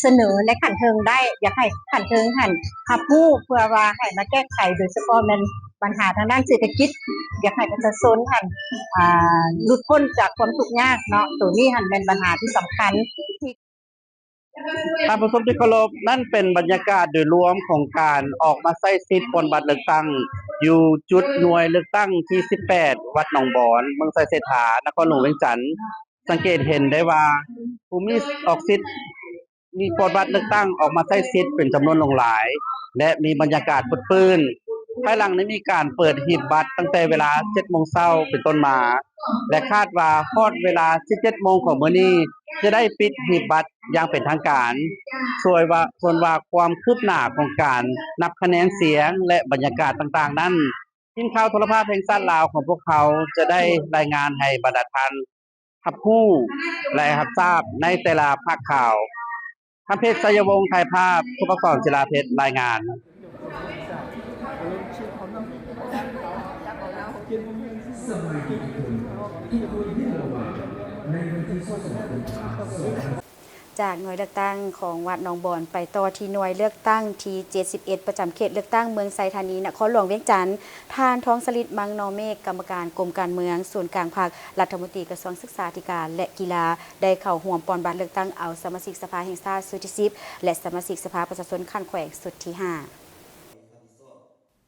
เสนอในขั้นเทิงได้อยากให้ขั้นเทิงรับรู้เพื่อว่าให้มาแก้ไขโดยเฉพาะในปัญหาทางด้านเศรษฐกิจอยากให้ประชาชนหลุดพ้นจากความทุกข์ยากเนาะตัวนี้เป็นปัญหาที่สำคัญท่านผู้ชมที่เคารพนั่นเป็นบรรยากาศโดยรวมของการออกมาใช้สิทธิ์ปนบัตรเลือกตั้งอยู่จุดหน่วยเลือกตั้งที่18วัดหนองบอนเมืองไสเศรษฐานครหลวงเวียงจันทน์สังเกตเห็นได้ว่าผู้มีออกสิทธิ์มีปนบัตรเลือกตั้งออกมาใช้สิทธิ์เป็นจำนวนหลายและมีบรรยากาศปื้นภายหลังนี้มีการเปิดหีบบัตรตั้งแต่เวลา 7:00 นเป็นต้นมาและคาดว่าฮอดเวลา 17:00 นของมื้อนี้จะได้ปิดหีบบัตรอย่างเป็นทางการส่วนว่าความคืบหน้าของการนับคะแนนเสียงและบรรยากาศต่างๆนั้นทีมข่าวโทรภาพแห่งชาติลาวของพวกเขาจะได้รายงานให้บรรดาท่านรับรู้และรับทราบในแต่ละภาคข่าวคำเพชร ชัยวงศ์ถ่ายภาพทุกกรศิลาเพชรรายงานจากหน่วยเลือกตั้งของวัดหนองบอนไปต่อที่หน่วยเลือกตั้งที่71ประจำเขตเลือกตั้งเมืองไซธานีนครหลวงเวียงจันทน์ท่านท้องสลิดมังนอเมฆกรรมการกรมการเมืองส่วนกลางภาครัฐมนตรีกระทรวงศึกษาธิการและกีฬาได้เข้าร่วมปอนบัตรเลือกตั้งเอาสมาชิกสภาแห่งชาติสุดที่10และสมาชิกสภาประชาชนขั้นแขวงสุดที่5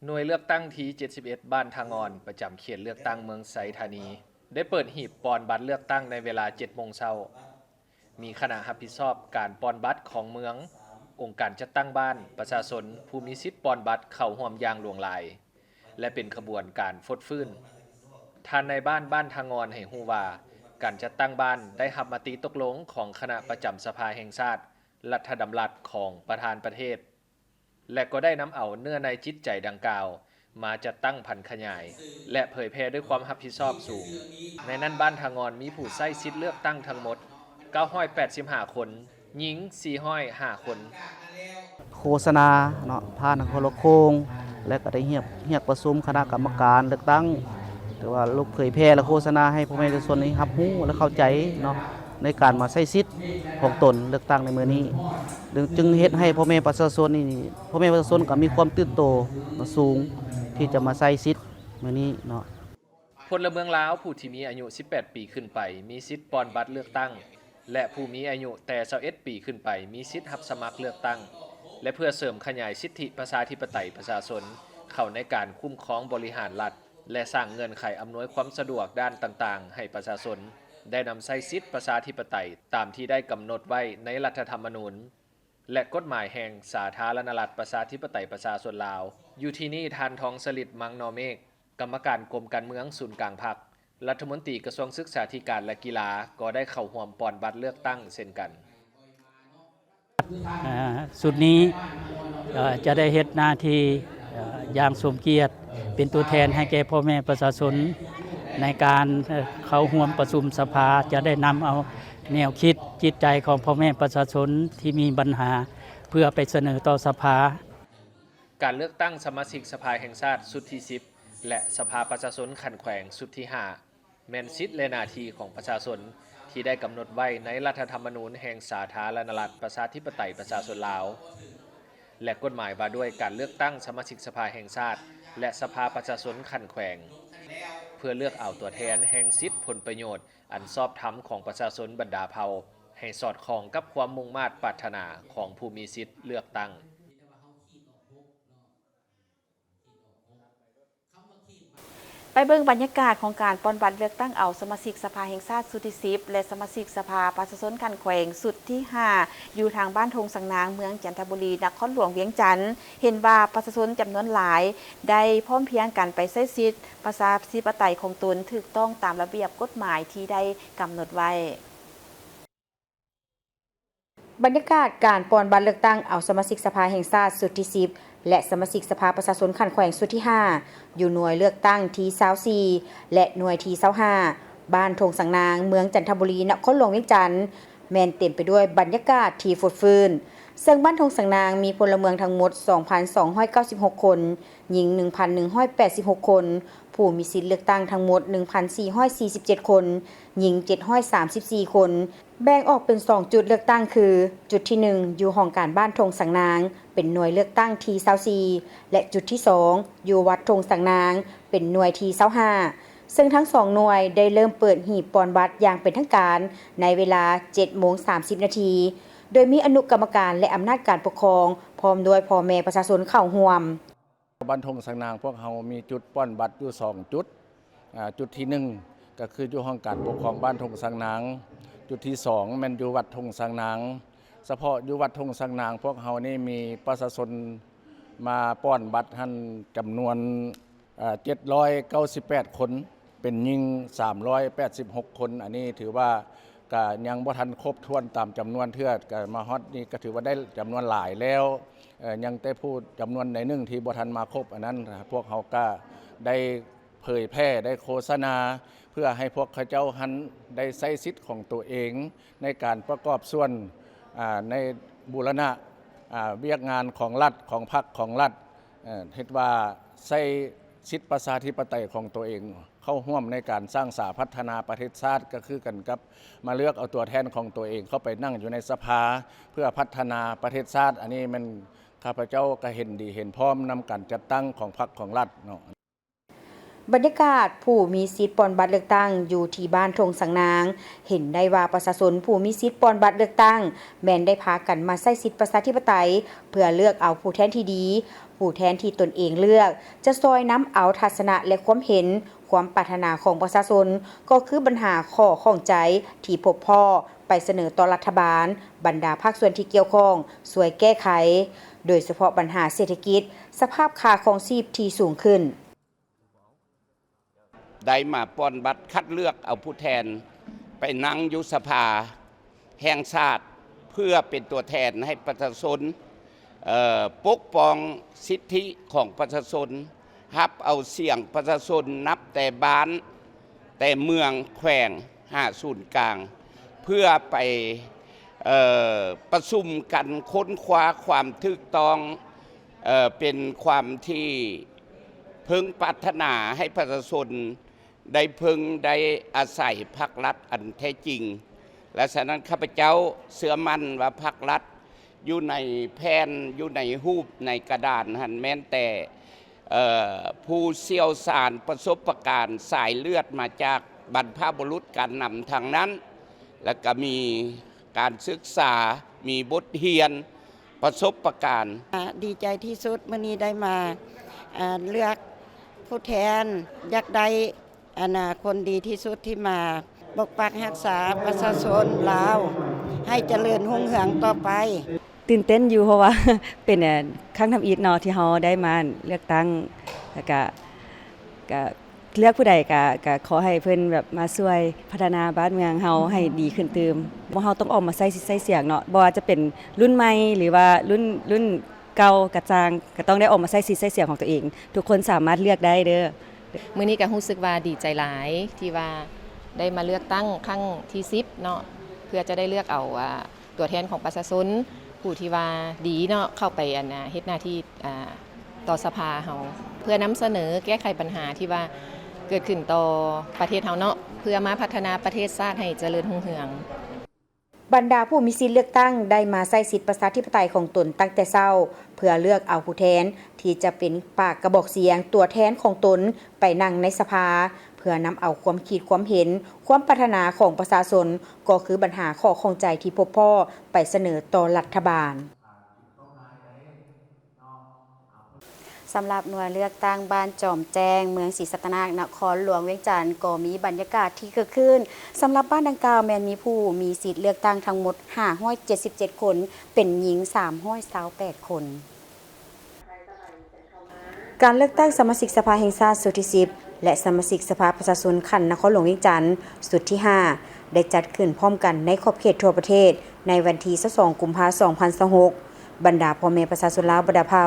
หน่วยเลือกตั้งที่ 71 บ้านทางอ่อนประจำเขตเลือกตั้งเมืองไสธานีได้เปิดหีบปอนบัตรเลือกตั้งในเวลา 7 โมงเช้ามีคณะรับผิดชอบการปอนบัตรของเมืององค์การจัดตั้งบ้านประชาชนผู้มีสิทธิ์ปอนบัตรเข้าร่วมอย่างหลวงหลายและเป็นขบวนการฟดฟื้นท่านในบ้านทางอ่อนให้ฮู้ว่าการจัดตั้งบ้านได้รับมติตกลงของคณะประจำสภาแห่งชาติรัฐดำรัสของประธานประเทศและก็ได้นำเอาเนื้อในจิตใจดังกล่าวมาจัดตั้งพันธุ์ขยายและเผยแพร่ด้วยความรับผิดชอบสูงในนั้นบ้านทางอ่อนมีผู้ใช้สิทธิ์เลือกตั้งทั้งหมด985คนหญิง405คนโฆษณาเนาะผ่านทางโทรโคงและก็ได้เรียกประชุมคณะกรรมการเลือกตั้งหรือว่าลูกเผยแพร่และโฆษณาให้พ่อแม่ประชาชนนี้รับรู้และเข้าใจเนาะในการมาใช้สิทธิ์ของตนเลือกตั้งในมื้อนี้จึงเฮ็ดให้พ่อแม่ประชาชนนี่พ่อแม่ประชาชนก็มีความตื่นโตสูงที่จะมาใช้สิทธิ์มื้อนี้เนาะพลเมืองลาวผู้ที่มีอายุ18ปีขึ้นไปมีสิทธิ์ปอนบัตรเลือกตั้งและผู้มีอายุแต่21ปีขึ้นไปมีสิทธิ์รับสมัครเลือกตั้งและเพื่อเสริมขยายสิทธิประชาธิปไตยประชาชนเข้าในการคุ้มครองบริหารรัฐและสร้างเงื่อนไขอำนวยความสะดวกด้านต่างๆให้ประชาชนได้นำใช้สิทธิประชาธิปไตยตามที่ได้กำหนดไว้ในรัฐธรรมนูญและกฎหมายแห่งสาธารณรัฐประชาธิปไตยประชาชนลาวอยู่ที่นี่ท่านทองสฤษดิ์มังนอเมฆกรรมการกรมการเมืองศูนย์กลางพรรครัฐมนตรีกระทรวงศึกษาธิการและกีฬาก็ได้เข้าร่วมปอนบัตรเลือกตั้งเช่นกันสุดนี้จะได้เฮ็ดหน้าที่อย่างสมเกียรติเป็นตัวแทนให้แก่พ่อแม่ประชาชนในการเข้าร่วมประชุมสภาจะได้นำเอาแนวคิดจิตใจของพ่อแม่ประชาชนที่มีปัญหาเพื่อไปเสนอต่อสภาการเลือกตั้งสมาชิกสภาแห่งชาติสุดที่10และสภาประชาชนขันแขวงสุดที่5แม่นสิทธิและหน้าที่ของประชาชนที่ได้กำหนดไว้ในรัฐธรรมนูญแห่งสาธารณรัฐประชาธิปไตยประชาชนลาวและกฎหมายว่าด้วยการเลือกตั้งสมาชิกสภาแห่งชาติและสภาประชาชนขันแขวงเพื่อเลือกเอาตัวแทนแห่งสิทธิผลประโยชน์อันชอบธรรมของประชาชนบรรดาเผ่าให้สอดคล้องกับความมุ่งมา่ปรารถนาของผู้มีสิทธิเลือกตั้งไปเบิ่งบรรยากาศของการปอนบัตรเลือกตั้งเอาสมาชิกสภาแห่งชาติสุดที่10และสมาชิกสภาประชาชนขันแขวงสุดที่5อยู่ทางบ้านทงสังนางเมืองจันทบุรีนครหลวงเวียงจันทน์เห็นว่าประชาชนจำนวนหลายได้พร้อมเพรียงกันไปใช้สิทธิประชาธิปไตยของตนถูกต้องตามระเบียบกฎหมายที่ได้กำหนดไว้บรรยากาศการปอนบัตรเลือกตั้งเอาสมาชิกสภาแห่งชาติสุดที่10และสมาชิกสภาประชาชนขันแขวงสุดที่5อยู่หน่วยเลือกตั้งที่24และหน่วยที่25บ้านทงสังนางเมืองจันทบุรีนครหลวงเวียงจันทน์แม่นเต็มไปด้วยบรรยากาศที่ฟดฟื้นซึ่งบ้านทงสังนางมีพลเมืองทั้งหมด 2,296 คนหญิง 1,186 คนผู้มีสิทธิเลือกตั้งทั้งหมด 1,447 คนหญิง734 คนแบ่งออกเป็น2จุดเลือกตั้งคือจุดที่1อยู่ห้องการบ้านทงสังนางเป็นหน่วยเลือกตั้งที่24และจุดที่2อยู่วัดทงสังนางเป็นหน่วยที่25ซึ่งทั้ง2หน่วยได้เริ่มเปิดหีบปอนบัตรอย่างเป็นทางการในเวลา 7:30 นาทีโดยมีอนุกรรมการและอำนาจการปกครองพร้อมด้วยพ่อแม่ประชาชนเข้าร่วมบ้านทงสังนางพวกเรามีจุดป้อนบัตรอยู่2จุดจุดที่1ก็คืออยู่ห้องการปกครองบ้านทงสังนางจุดที่2แม่นอยู่วัดทงสังนางเฉพาะอยู่วัดทงสังนางพวกเรานี่มีประชาชนมาป้อนบัตรท่านจำนวน798 คนเป็นหญิง386 คนอันนี้ถือว่าก็ยังบ่ทันครบถ้วนตามจำนวนเทื่อก็มาฮอดนี่ก็ถือว่าได้จำนวนหลายแล้วยังแต่พูดจำนวนในหนึ่งที่บ่ทันมาครบอันนั้นพวกเขาก็ได้เผยแพร่ได้โฆษณาเพื่อให้พวกเขาเจ้าหันได้ใช้สิทธิ์ของตัวเองในการประกอบส่วนในบูรณะเวียกงานของรัฐของพรรคของรัฐเฮ็ดว่าใช้สิทธิประชาธิปไตยของตัวเองเข้าร่วมในการสร้างสาพัฒนาประเทศชาติก็คือกันกับมาเลือกเอาตัวแทนของตัวเองเข้าไปนั่งอยู่ในสภาเพื่อพัฒนาประเทศชาติอันนี้มันข้าพเจ้าก็เห็นดีเห็นพร้อมนำการจัดตั้งของพรรคของรัฐเนาะ บรรยากาศผู้มีสิทธิ์ปอนบัตรเลือกตั้งอยู่ที่บ้านทงสังนางเห็นได้ว่าประชาชนผู้มีสิทธิ์ปอนบัตรเลือกตั้งแม้นได้พากันมาใช้สิทธิประชาธิปไตยเพื่อเลือกเอาผู้แทนที่ดีผู้แทนที่ตนเองเลือกจะซอยน้ำเอาทัศนะและความเห็นความปรารถนาของประชาชนก็คือปัญหาข้อข้องใจที่พบพ่อไปเสนอต่อรัฐบาลบรรดาภาคส่วนที่เกี่ยวข้องช่วยแก้ไขโดยเฉพาะปัญหาเศรษฐกิจสภาพค่าครองชีพที่สูงขึ้นได้มาป้อนบัตรคัดเลือกเอาผู้แทนไปนั่งยุสภาแห่งชาติเพื่อเป็นตัวแทนให้ประชาชนปกป้องสิทธิของประชาชนรับเอาเสียงประชาชนนับแต่บ้านแต่เมืองแขวงศูนย์กลางเพื่อไปประชุมกันค้นคว้าความถูกต้องเป็นความที่พึงปรารถนาให้ประชาชนได้พึงได้อาศัยภาครัฐอันแท้จริงและฉะนั้นข้าพเจ้าเชื่อมั่นว่าภาครัฐอยู่ในแผนอยู่ในรูปในกระดานหันแม้นแต่ผู้เชี่ยวชาญประสบการณ์สายเลือดมาจากบรรพบุรุษการนำทางนั้นและก็มีการศึกษามีบทเรียนประสบการณ์ดีใจที่สุดมื้อนี้ได้มาเลือกผู้แทนอยากได้คนดีที่สุดที่มาปกปักรักษาประชาชนลาวให้เจริญรุ่งเรืองต่อไปตื่นเต้นอยู่เพราะว่า เป็นครั้งทำอิฐเนาะที่เฮาได้มาเลือกตั้งแล้วก็เลือกผู้ใดก็ขอให้เพิ่นแบบมาช่วยพัฒนาบ้านเมืองเฮาให้ดีขึ้นเติมบ่เฮาต้องออกมาใส่สิทธิ์ใส่เสียงเนาะบ่ว่าจะเป็นรุ่นใหม่หรือว่ารุ่นเก่ากระจางก็ต้องได้ออกมาใส่สิทธิ์ใส่เสียงของตัวเองทุกคนสามารถเลือกได้เด้อมื้อนี้ก็รู้สึกว่าดีใจหลายที่ว่าได้มาเลือกตั้งครั้งที่10เนาะเพื่อจะได้เลือกเอาตัวแทนของประชาชนผู้ที่ว่าดีเนาะเข้าไปเฮ็ดหน้าที่ต่อสภาเฮาเพื่อนำเสนอแก้ไขปัญหาที่ว่าเกิดขึ้นต่อประเทศเฮาเนาะเพื่อมาพัฒนาประเทศชาติให้เจริญรุ่งเรืองบรรดาผู้มีสิทธิ์เลือกตั้งได้มาใช้สิทธิประชาธิปไตยของตนตั้งแต่เช้าเพื่อเลือกเอาผู้แทนที่จะเป็นปากกระบอกเสียงตัวแทนของตนไปนั่งในสภาเพื่อนำเอาความคิดความเห็นความปรารถนาของประชาชนก็คือปัญหาข้อข้องใจที่พบพ่อไปเสนอต่อรัฐบาลสำหรับหน่วยเลือกตั้งบ้านจอมแจ้งเมืองศรีสัตนานครหลวงเวียงจันทน์ก็มีบรรยากาศที่คึกคืนสำหรับบ้านดังกล่าวแม้นมีผู้มีสิทธิ์เลือกตั้งทั้งหมด577คนเป็นหญิง328คนการเลือกตั้งสมาชิกสภาแห่งชาติสุดที่10และสมาชิกสภาประชาชนขันนครหลวงเวียงจันทน์สุดที่5ได้จัดขึ้นพร้อมกันในขอบเขตทั่วประเทศในวันที่22กุมภาพันธ์2026บรรดาพ่อแม่ประชาชนลาวบรรดาเผ่า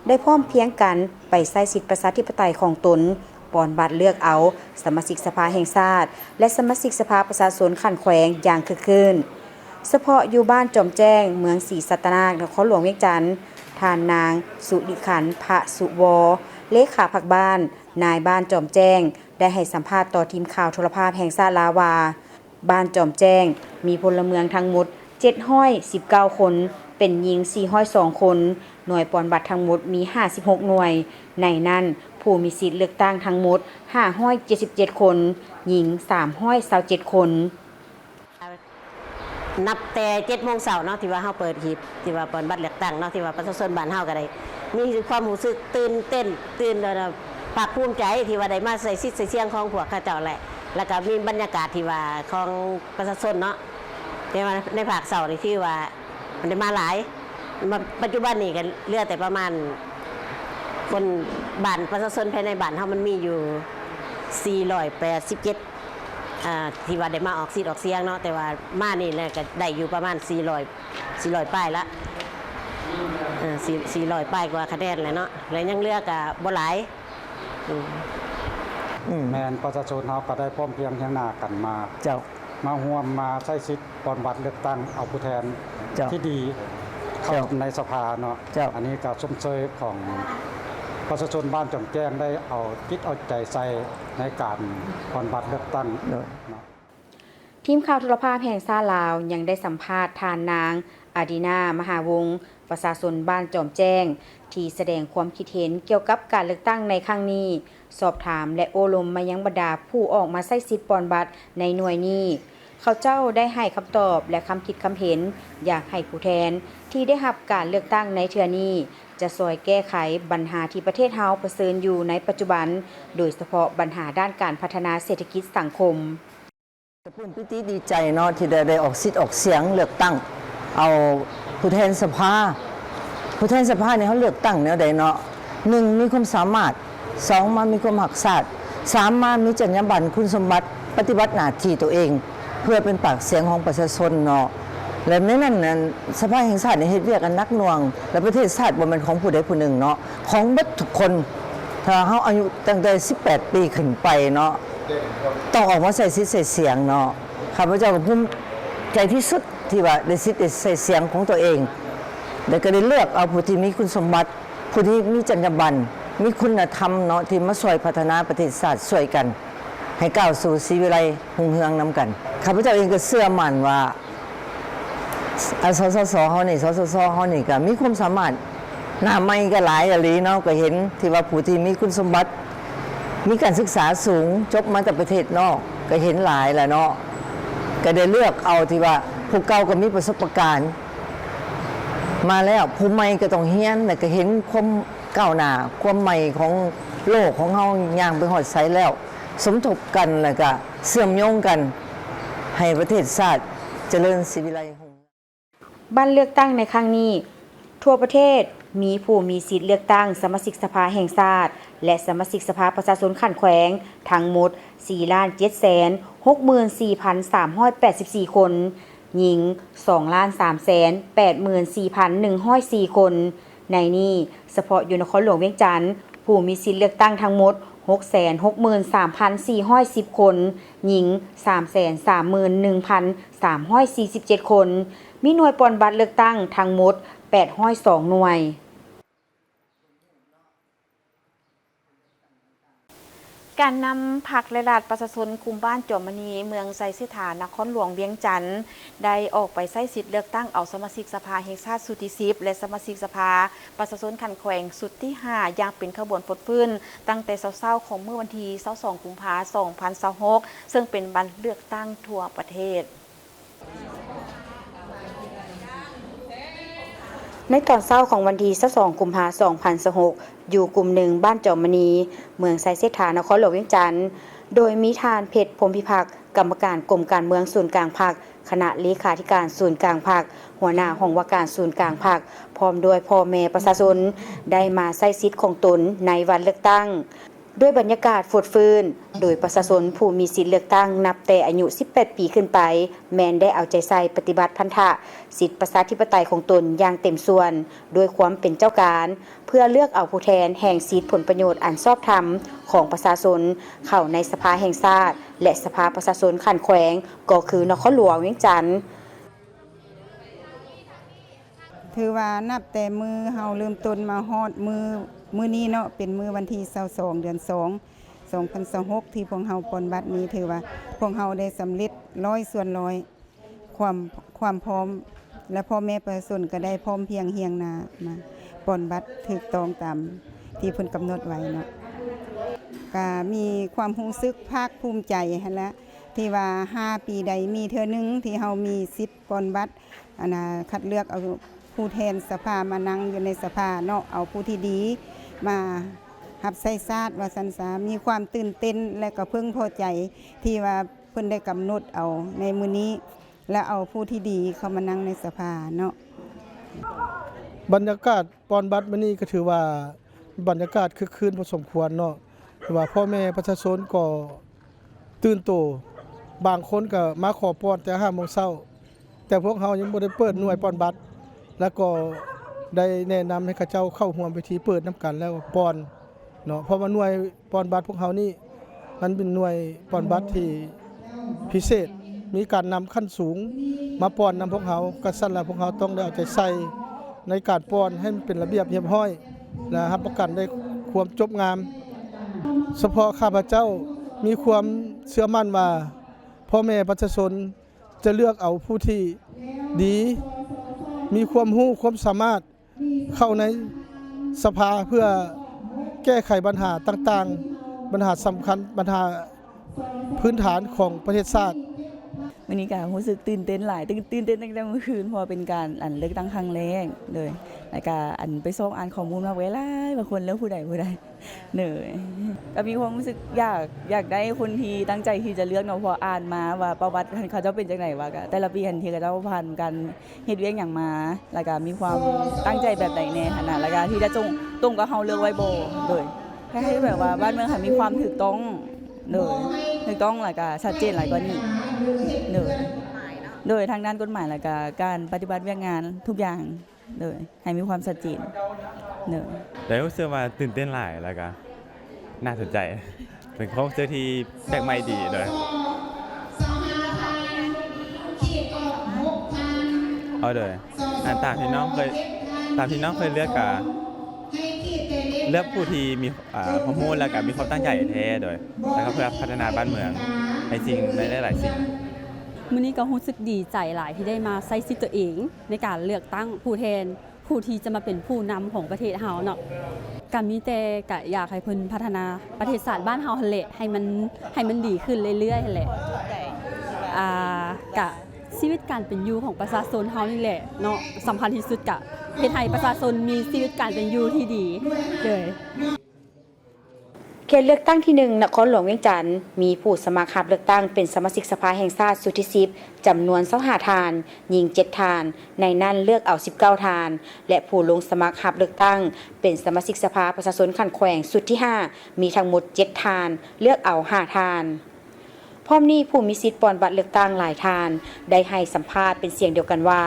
ได้พร้อมเพียงกันไปใช้สิทธิประชาธิปไตยของตนปอนบัตรเลือกเอาสมาชิกสภาแห่งชาติและสมาชิกสภาประชาชนขันแขวงอย่างคึกคืนเฉพาะอยู่บ้านจอมแจ้งเมืองศรีสัตนานครหลวงเวียงจันทน์ท่านนางสุริขันธ์พระสุวเลขาพรรคบ้านนายบ้านจอมแจ้งได้ให้สัมภาษณ์ต่อทีมข่าวโทรภาพแห่งชาติลาวาบ้านจอมแจ้งมีพลเมืองทั้งหมด719คนเป็นหญิง402คนหน่วยปอนบัตรทั้งหมดมี56หน่วยในนั้นผู้มีสิทธิ์เลือกตั้งทั้งหมด577คนหญิง327คนนับแต่7 โมงเช้าเนาะที่ว่าเฮาเปิดหีบที่ว่าปอนบัตรเลือกตั้งเนาะที่ว่าประชาชนบ้านเฮาก็ได้มีความรู้สึกตื่นเต้นภาคภูมิใจที่ว่าได้มาใส่สิทธิ์ใส่เสียงของพวกข้าเจ้าแหละแล้วก็มีบรรยากาศที่ว่าของประชาชนเนาะในภาคเช้านี่ที่ว่ามันได้มาหลายปัจจุบันนี้ก็เหลือแต่ประมาณคนบ้านประชาชนภายในบ้านเฮามันมีอยู่487ที่ว่าได้มาออกสิทธิ์ออกเสียงเนาะแต่ว่ามานี่แหละก็ได้อยู่ประมาณ400ป้ายละ400ป้ายกว่าคะแนนแหละเนาะแล้วยังเหลือก็บ่หลายแม่นประชาชนเฮาก็ได้พร้อมเพรียงเฮียงหน้ากันมามาร่วมมาใช้สิทธิ์ปอนบัตรเลือกตั้งเอาผู้แทนที่ดีเข้าในสภาเนาะอันนี้ก็ชมเชยของประชาชนบ้านจอมแจ้งได้เอาคิดเอาใจใส่ในการปอนบัตรเลือกตั้ง ทีมข่าวโทรภาพแห่งชาติลาวยังได้สัมภาษณ์ทานนาง อาดีนามหาวงศ์ประชาชนบ้านจอมแจ้งที่แสดงความคิดเห็นเกี่ยวกับการเลือกตั้งในครั้งนี้สอบถามและโอลมมายังบรรดาผู้ออกมาใช้สิทธิ์ปอนบัตรในหน่วยนี้เขาเจ้าได้ให้คำตอบและคำคิดคำเห็นอยากให้ผู้แทนที่ได้รับการเลือกตั้งในเทื่อนี้จะช่วยแก้ไขปัญหาที่ประเทศเฮาเผชิญอยู่ในปัจจุบันโดยเฉพาะปัญหาด้านการพัฒนาเศรษฐกิจสังคม ปลื้มปิติดีใจเนาะที่ได้ออกสิทธิ์ออกเสียงเลือกตั้งเอาผู้แทนสภาเนี่ยเขาเลือกตั้งแนวใดเนาะ1มีความสามารถ2มามีความหักษา3มามีจรรยาบรรณคุณสมบัติปฏิบัติหน้าที่ตัวเองเพื่อเป็นปากเสียงของประชาชนเนาะและในนั้นสภาแห่งชาติเฮ็ดเวียกกันนักหน่วงและประเทศชาติบ่แม่นของผู้ใดผู้หนึ่งเนาะของเบิดทุกคนถ้าเฮาอายุตั้งแต่18ปีขึ้นไปเนาะต้องออกมาใส่สิทธิ์ใส่เสียงเนาะข้าพเจ้าก็ภูมิใจที่สุดที่ว่าได้สิทธิ์ใส่เสียงของตัวเองแล้วก็ได้เลือกเอาผู้ที่มีคุณสมบัติผู้ที่มีจรรยาบรรณมีคุณธรรมเนาะที่มาช่วยพัฒนาประเทศชาติช่วยกันให้ก้าวสู่ศรีวิไลรุ่งเรืองนำกันข้าพเจ้าเองก็เชื่อมั่นว่าสสเฮานี่สสเฮานี่ก็มีความสามารถหน้าใหม่ก็หลายอะลีเนาะก็เห็นที่ว่าผู้ที่มีคุณสมบัติมีการศึกษาสูงจบมาจากประเทศนอกก็เห็นหลายแหละเนาะก็ได้เลือกเอาที่ว่าผู้เก่าก็มีประสบการณ์มาแล้วผู้ใหม่ก็ต้องเฮียนแล้วก็เห็นความก้าวหน้าความใหม่ของโลกของเฮาย่างไปฮอดไสแล้วสมทบกันแล้วก็เชื่อมโยงกันให้ประเทศชาติเจริญศรีวิไลบ้านเลือกตั้งในครั้งนี้ทั่วประเทศมีผู้มีสิทธิ์เลือกตั้งสมาชิกสภาแห่งชาติและสมาชิกสภาประชาชนขันแขวงทั้งหมด 4,764,384 คนหญิง 2,384,104 คนในนี้เฉพาะอยู่นครหลวงเวียงจันทน์ผู้มีสิทธิ์เลือกตั้งทั้งหมด 663,410 คนหญิง 331,347 คนมีหน่วยปอนบัตรเลือกตั้งทั้งหมด802หน่วยการนำผักและลาดประชาชนคุมบ้านจอมมณีเมืองไซสิฐานนครหลวงเวียงจันทน์ได้ออกไปใช้สิทธิ์เลือกตั้งเอาสมาชิกสภาแห่งชาติสุดที่10และสมาชิกสภาประชาชนขันแขวงสุดที่5อย่างเป็นขบวนฟดฟื้นตั้งแต่เช้าๆของเมื่อวันที่22กุมภาพันธ์2026ซึ่งเป็นวันเลือกตั้งทั่วประเทศในตอนเช้าของวันที่22กุมภาพันธ์2026อยู่กลุ่มหนึ่งบ้านจอมมณีเมืองไซเซฐานครหลวงเวียงจันทน์โดยมีทานเพชรพรหมพิพักษ์กรรมการกรมการเมืองศูนย์กลางพรรคคณะเลขาธิการศูนย์กลางพรรคหัวหน้าห้องว่าการศูนย์กลางพรรคพร้อมด้วยพ่อแม่ประชาชนได้มาใช้สิทธิ์ของตนในวันเลือกตั้งด้วยบรรยากาศฝดฟื้นโดยประชาชนผู้มีสิทธิ์เลือกตั้งนับแต่อายุ18ปีขึ้นไปแม้นได้เอาใจใส่ปฏิบัติพันธะสิทธิประชาธิปไตยของตนอย่างเต็มส่วนด้วยความเป็นเจ้าการเพื่อเลือกเอาผู้แทนแห่งสิทธิผลประโยชน์อันชอบธรรมของประชาชนเข้าในสภาแห่งชาติและสภาประชาชนขันแขวงก็คือนครหลวงเวียงจันทน์ถือว่านับแต่มือเฮาเริ่มต้นมาฮอดมือนี้เนาะเป็นมือวันที่22เดือน2 2026ที่พวกเฮาปนบัตรนี้ถือว่าพวกเฮาได้สำเร็จ100%ความพร้อมและพ่อแม่ประชาชนก็ได้พร้อมเพียงเฮียงนามาปนบัตรถูกต้องตามที่เพิ่นกำหนดไว้เนาะก็มีความรู้สึกภาคภูมิใจหั่นละที่ว่า5ปีใดมีเทื่อนึงที่เฮามีสิทธิ์ปนบัตรคัดเลือกเอาผู้แทนสภามานั่งอยู่ในสภาเนาะเอาผู้ที่ดีมารับใช้ชาติว่าสันสามีความตื่นเต้นและก็พึงพอใจที่ว่าเพิ่นได้กำหนดเอาในมื้อนี้และเอาผู้ที่ดีเข้ามานั่งในสภาเนาะบรรยากาศปอนบัตรมื้อนี้ก็ถือว่าบรรยากาศคึกคืนพอสมควรเนาะว่าพ่อแม่ประชาชนก็ตื่นโตบางคนก็มาขอปอนแต่ 5:00 นแต่พวกเฮายังบ่ได้เปิดหน่วยปอนบัตรแล้วก็ได้แนะนำให้เขาเจ้าเข้าร่วมพิธีเปิดน้ำกันแล้วปอนเนาะเพราะว่าหน่วยปอนบัตรพวกเฮานี่มันเป็นหน่วยปอนบัตรที่พิเศษมีการนำขั้นสูงมาปอนนำพวกเฮาก็สั่นแล้วพวกเฮาต้องได้เอาใจใส่ในการปอนให้มันเป็นระเบียบเรียบร้อยและรับประกันได้ความจบงามเฉพาะข้าพเจ้ามีความเชื่อมั่นว่าพ่อแม่ประชาชนจะเลือกเอาผู้ที่ดี มีความรู้ความสามารถเข้าในสภาเพื่อแก้ไขปัญหาต่างๆปัญหาสำคัญปัญหาพื้นฐานของประเทศชาติวันนี้ก็รู้สึกตื่นเต้นหลายตื่นเต้นตั้งแต่เมื่อคืนเพราะเป็นการเลือกตั้งครั้งแรกเลยแล้วก็ไปส่องอ่านข้อมูลมาไว้หลายบางคนแล้วผู้ใดเหนื่อยก็มีความรู้สึกอยากได้คนที่ตั้งใจที่จะเลือกเนาะพออ่านมาว่าประวัติเขาจะเป็นจังได๋ว่าก็แต่ละปีทันทีก็จะผ่านกันเฮ็ดเวียกหยังมาแล้วก็มีความตั้งใจแบบใดแน่หั่นน่ะแล้วก็ที่จะตรงกับเฮาเลือกไว้บ่โดยให้แบบว่าบ้านเมืองมีความถูกต้องถูกต้องแล้วก็ชัดเจนหลายกว่านี้โดยทางด้านกฎหมายแล้วก็การปฏิบัติเวียกงานทุกอย่างให้มีความชัดเจนแต่รู้สึกว่าตื่นเต้นหลายแล้วก็น่าสนใจเป็นข้อเจอที่แปลกใหม่ดีด้วยเอาเลยตามที่น้องเคยเลือกกับเลือกผู้ที่มีความรู้และก็มีความตั้งใจแท้โดยแล้วก็เพื่อพัฒนาบ้านเมืองในสิ่งในหลายสิ่งมื้อนี้ก็รู้สึกดีใจหลายที่ได้มาใช้สิทธิ์ตัวเองในการเลือกตั้งผู้แทนผู้ที่จะมาเป็นผู้นำของประเทศเฮาเนาะก็มีแต่ก็อยากให้เพิ่นพัฒนาประเทศชาติบ้านเฮาหั่นแหละให้มันดีขึ้นเรื่อยๆหั่นแหละก็ชีวิตการเป็นอยู่ของประชาชนเฮานี่แหละเนาะสำคัญที่สุดก็เฮ็ดให้ประชาชนมีชีวิตการเป็นอยู่ที่ดีเลยเขตเลือกตั้งที่1นครหลวงเวียงจันทน์มีผู้สมัครรับเลือกตั้งเป็นสมาชิกสภาแห่งชาติสุดที่10จำนวน25ทานหญิง7ทานในนั้นเลือกเอา19ทานและผู้ลงสมัครรับเลือกตั้งเป็นสมาชิกสภาประชาชนขันแขวงสุดที่5มีทั้งหมด7ทานเลือกเอา5ทานพร้อมนี้ผู้มีสิทธิ์ปอนบัตรเลือกตั้งหลายทานได้ให้สัมภาษณ์เป็นเสียงเดียวกันว่า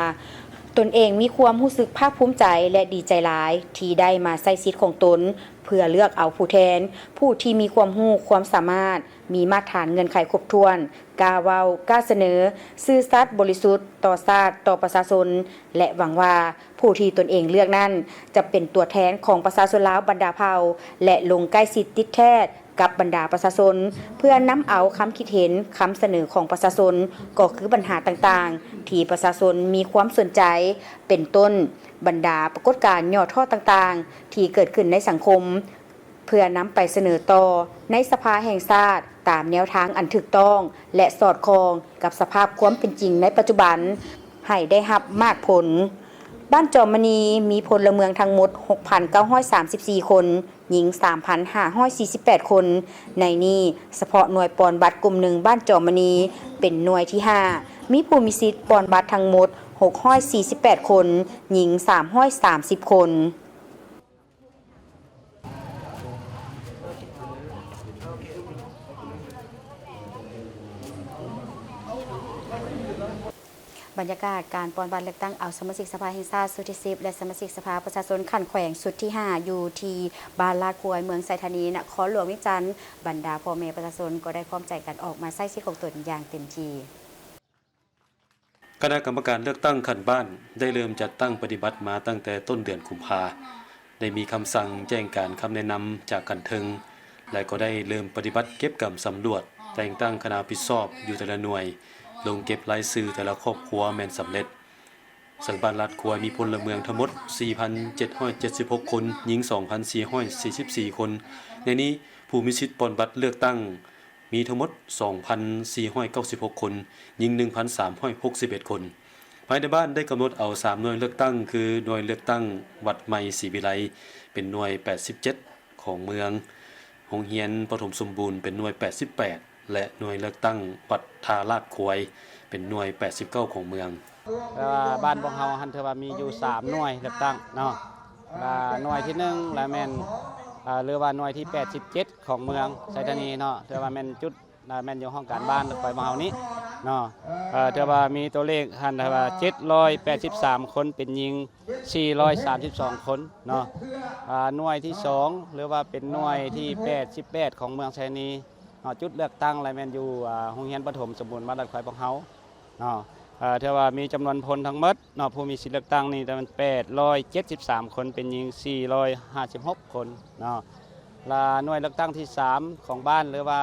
ตนเองมีความรู้สึกภาคภูมิใจและดีใจหลายที่ได้มาใช้สิทธิ์ของตนเพื่อเลือกเอาผู้แทนผู้ที่มีความรู้ความสามารถมีมาตรฐานเงื่อนไขครบถ้วนกล้าเว้ากล้าเสนอซื่อสัตย์บริสุทธิ์ต่อชาติต่อประชาชนและหวังว่าผู้ที่ตนเองเลือกนั้นจะเป็นตัวแทนของประชาชนลาวบรรดาเผ่าและลงใกล้ชิดติดแท้กับบรรดาประชาชนเพื่อนำเอาคำคิดเห็นคำเสนอของประชาชนก็คือปัญหาต่างๆที่ประชาชนมีความสนใจเป็นต้นบรรดาปรากฏการณ์ย่อท่อต่างๆที่เกิดขึ้นในสังคมเพื่อนำไปเสนอต่อในสภาแห่งชาติตามแนวทางอันถูกต้องและสอดคล้องกับสภาพความเป็นจริงในปัจจุบันให้ได้รับมากผลบ้านจอมมณีมีพลเมืองทั้งหมด 6,934 คนหญิง 3,548 คนในนี้เฉพาะหน่วยปอนบัตรกลุ่มหนึ่งบ้านจอมมณีเป็นหน่วยที่5มีผู้มีสิทธิ์ปอนบัตรทั้งหมด648 คนหญิง330 คนบรรยากาศการปอนบัตรเลือกตั้งเอาสมาชิกสภาแห่งชาติสุดที่10และสมาชิกสภาประชาชนขันแขวงสุดที่5อยู่ที่บ้านลาดกวยเมืองไซธานีนครหลวงเวียงจันทน์บรรดาพ่อแม่ประชาชนก็ได้พร้อมใจกันออกมาใช้สิทธิ์ของตนอย่างเต็มที่คณะกรรมการเลือกตั้งขันบ้านได้เริ่มจัดตั้งปฏิบัติมาตั้งแต่ต้นเดือนกุมภาได้มีคำสั่งแจ้งการคำแนะนำจากขันเทิงและก็ได้เริ่มปฏิบัติเก็บกำสำรวจแต่งตั้งคณะผิดชอบอยู่แต่ละหน่วยลงเก็บรายชื่อแต่ละครอบครัวแม่นสำเร็จสังบ้านลาดกวยมีพลเมืองทั้งหมด 4,776 คนหญิง 2,444 คนในนี้ผู้มีสิทธิ์ปอนบัตรเลือกตั้งมีทั้งหมด 2,496 คนหญิง 1,361 คนภายในบ้านได้กำหนดเอา3หน่วยเลือกตั้งคือหน่วยเลือกตั้งวัดใหม่ศรีวิไลเป็นหน่วย87ของเมืองโรงเรียนปฐมสมบูรณ์เป็นหน่วย88และหน่วยเลือกตั้งวัดทาลาดควายเป็นหน่วย89ของเมืองบ้านพวกเฮาหันเทว่ามีอยู่3หน่วยเลือกตั้งเนาะหน่วยที่1และแม่นหรือว่าหน่วยที่87ของเมืองไซธานีเนาะเทว่าแม่นจุดแม่นอยู่ห้องการบ้านไปพวกเฮานี้เนาะเทว่ามีตัวเลขหันเทว่า783คนเป็นหญิง432คนเนาะหน่วยที่2หรือว่าเป็นหน่วยที่88ของเมืองไซธานีจุดเลือกตั้งอะไรแม่นอยู่โรงเรียนประถมสมบูรณ์บ้านลาดควายพวกเฮาเนาะเท่าว่ามีจำนวนพลทั้งหมดเนาะผู้มีสิทธิ์เลือกตั้งนี่แต่มัน873คนเป็นหญิง456คนเนาะและหน่วยเลือกตั้งที่3ของบ้านหรือว่า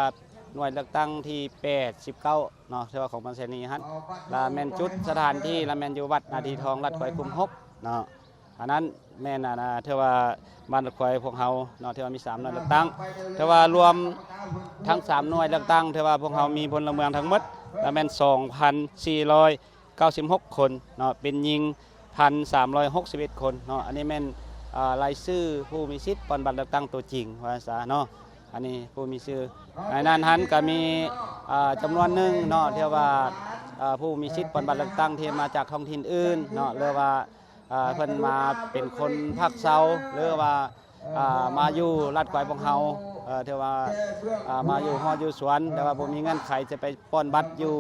หน่วยเลือกตั้งที่89เนาะที่ว่าของบันเซนีฮันและแม่นจุดสถานที่และแม่นอยู่วัดนาทีทองรัดขวยคุม6เนาะอันนั้นแม่นที่ว่าบ้านรัดขวยพวกเฮาเนาะที่ว่ามี3หน่วยเลือกตั้งที่ว่ารวมทั้ง3หน่วยเลือกตั้งที่ว่าพวกเฮามีพลเมืองทั้งหมดและแม่น 2,496 คนเนาะเป็นหญิง 1,361 คนเนาะอันนี้แม่นรายชื่อผู้มีสิทธิ์ปอนบัตรเลือกตั้งตัวจริงว่าซะเนาะอันนี้ผู้มีชื่อในนั้นหันก็มีจำนวนหนึ่งเนาะที่ว่าผู้มีสิทธิ์ปอนบัตรเลือกตั้งที่มาจากท้องถิ่นอื่นเนาะหรือว่าเพิ่นมาเป็นคนภาคเซาหรือว่ามาอยู่รัฐขวายพวกเฮาที่ว่ามาอยู่ฮอดอยู่สวนแต่ว่าบ่มีเงื่อนไขจะไปป้อนบัตรอยู่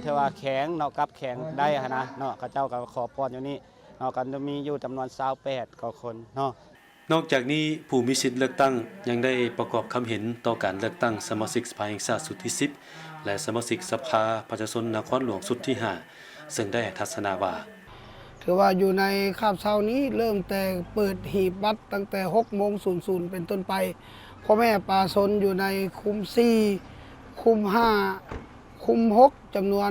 ที่ว่าแข็งเนาะกับแข็งได้นะเนาะเขาเจ้าก็ขอป้อนอยู่นี่เนาะกันมีอยู่จำนวน28กว่าคนเนาะนอกจากนี้ผู้มีสิทธิ์เลือกตั้งยังได้ประกอบคำเห็นต่อการเลือกตั้งสมาชิกสภาแห่งชาติสุดที่10และสมาชิกสภาประชาชนนครหลวงสุดที่5ซึ่งได้ทัศนาว่าถือว่าอยู่ในคาบเช้านี้เริ่มแต่เปิดหีบบัตรตั้งแต่6:00 เป็นต้นไปพ่อแม่ประชาชนอยู่ในคุม4คุม5คุม6จำนวน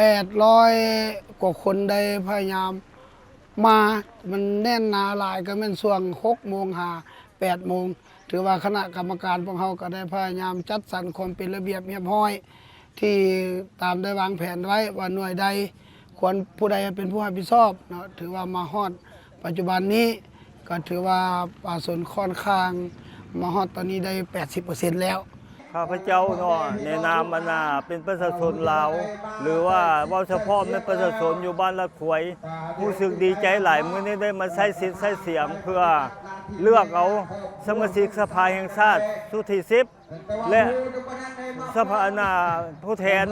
800กว่าคนได้พยายามมามันแน่นหนาหลายก็แม่นช่วง6:00 ถือว่าคณะกรรมการพวกเขาก็ได้พยายามจัดสรรความเป็นระเบียบเรียบร้อยที่ตามได้วางแผนไว้ว่าหน่วยใดควรผู้ใดเป็นผู้รับผิดชอบเนาะถือว่ามาฮอดปัจจุบันนี้ก็ถือว่าประชาชนค่อนข้างมาฮอดตอนนี้ได้ 80% แล้วข้าพเจ้าเนาะในนามเป็นประชาชนลาวหรือว่าเฉพาะเป็นประชาชนอยู่บ้านละขวยรู้สึกดีใจหลายมื้อนี้ได้มาใช้สิทธิ์ใช้เสียงเพื่อเลือกเอาสมาชิกสภาแห่งชาติสุดที่10และสภาผู้แทน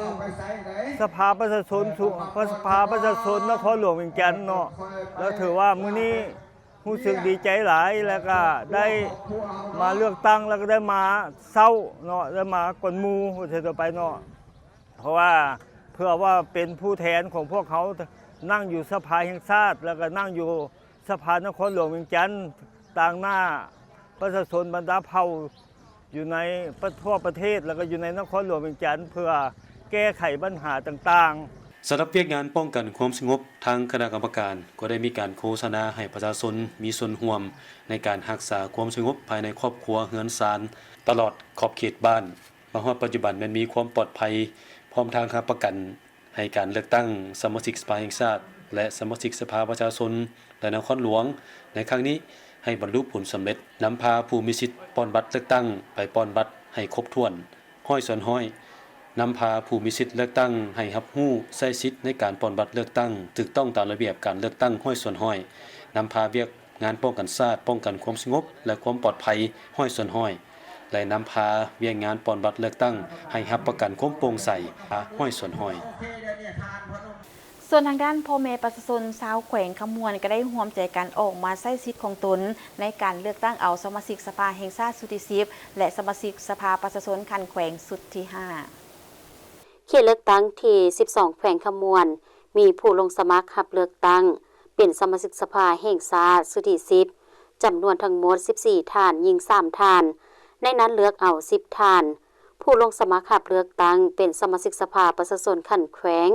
สภาประชาชนสภาประชาชนนครหลวงเวียงจันทน์เนาะแล้วถือว่ามื้อนี้รู้สึกดีใจหลายแล้วก็ได้มาเลือกตั้งแล้วก็ได้มาเศร้าเนาะได้มากวนหมู่ต่อไปเนาะเพราะว่าเพื่อว่าเป็นผู้แทนของพวกเขานั่งอยู่สภาแห่งชาติแล้วก็นั่งอยู่สภานครหลวงเวียงจันทน์ต่างหน้าประชาชนบรรดาเผ่าอยู่ในทั่วประเทศแล้วก็อยู่ในนครหลวงเวียงจันทน์เพื่อแก้ไขปัญหาต่างๆสำหรับเวียกงานป้องกันความสงบทางคณะกรรมการก็ได้มีการโฆษณาให้ประชาชนมีส่วนร่วมในการรักษาความสงบภายในครอบครัวเฮือนศาลตลอดขอบเขตบ้านมาฮอดปัจจุบันมันมีความปลอดภัยพร้อมทางค้ำประกันให้การเลือกตั้งสมาชิกสภาแห่งชาติและสมาชิกสภาประชาชนและนครหลวงในครั้งนี้ให้บรรลุผลสำเร็จนำพาผู้มีสิทธิ์ป้อนบัตรเลือกตั้งไปป้อนบัตรให้ครบถ้วนห้อยส่วนห้อยนำพาผู้มีสิทธิ์เลือกตั้งให้รับรู้ใช้สิทธิ์ในการป้อนบัตรเลือกตั้งถูกต้องตามระเบียบการเลือกตั้งห้อยส่วนห้อยนำพาเวียกงานป้องกันชาติป้องกันความสงบและความปลอดภัยห้อยส่วนห้อยและนำพาเวียกงานป้อนบัตรเลือกตั้งให้รับประกันความโปร่งใสห้อยส่วนห้อยส่วนทางด้านพ่อแม่ประชาชนชาวแขวงขมวนก็ได้ร่วมใจกันออกมาใช้สิทธิ์ของตนในการเลือกตั้งเอาสมาชิกสภาแห่งชาติสุดที่10และสมาชิกสภาประชาชนคันแขวงสุดที่5เขตเลือกตั้งที่12แขวงขมวนมีผู้ลงสมัครรับเลือกตั้งเป็นสมาชิกสภาแห่งชาติสุดที่10จำนวนทั้งหมด14ท่านยิง3ท่านในนั้นเลือกเอา10ท่านผู้ลงสมัครรับเลือกตั้งเป็นสมาชิกสภาประชาชนคันแขวง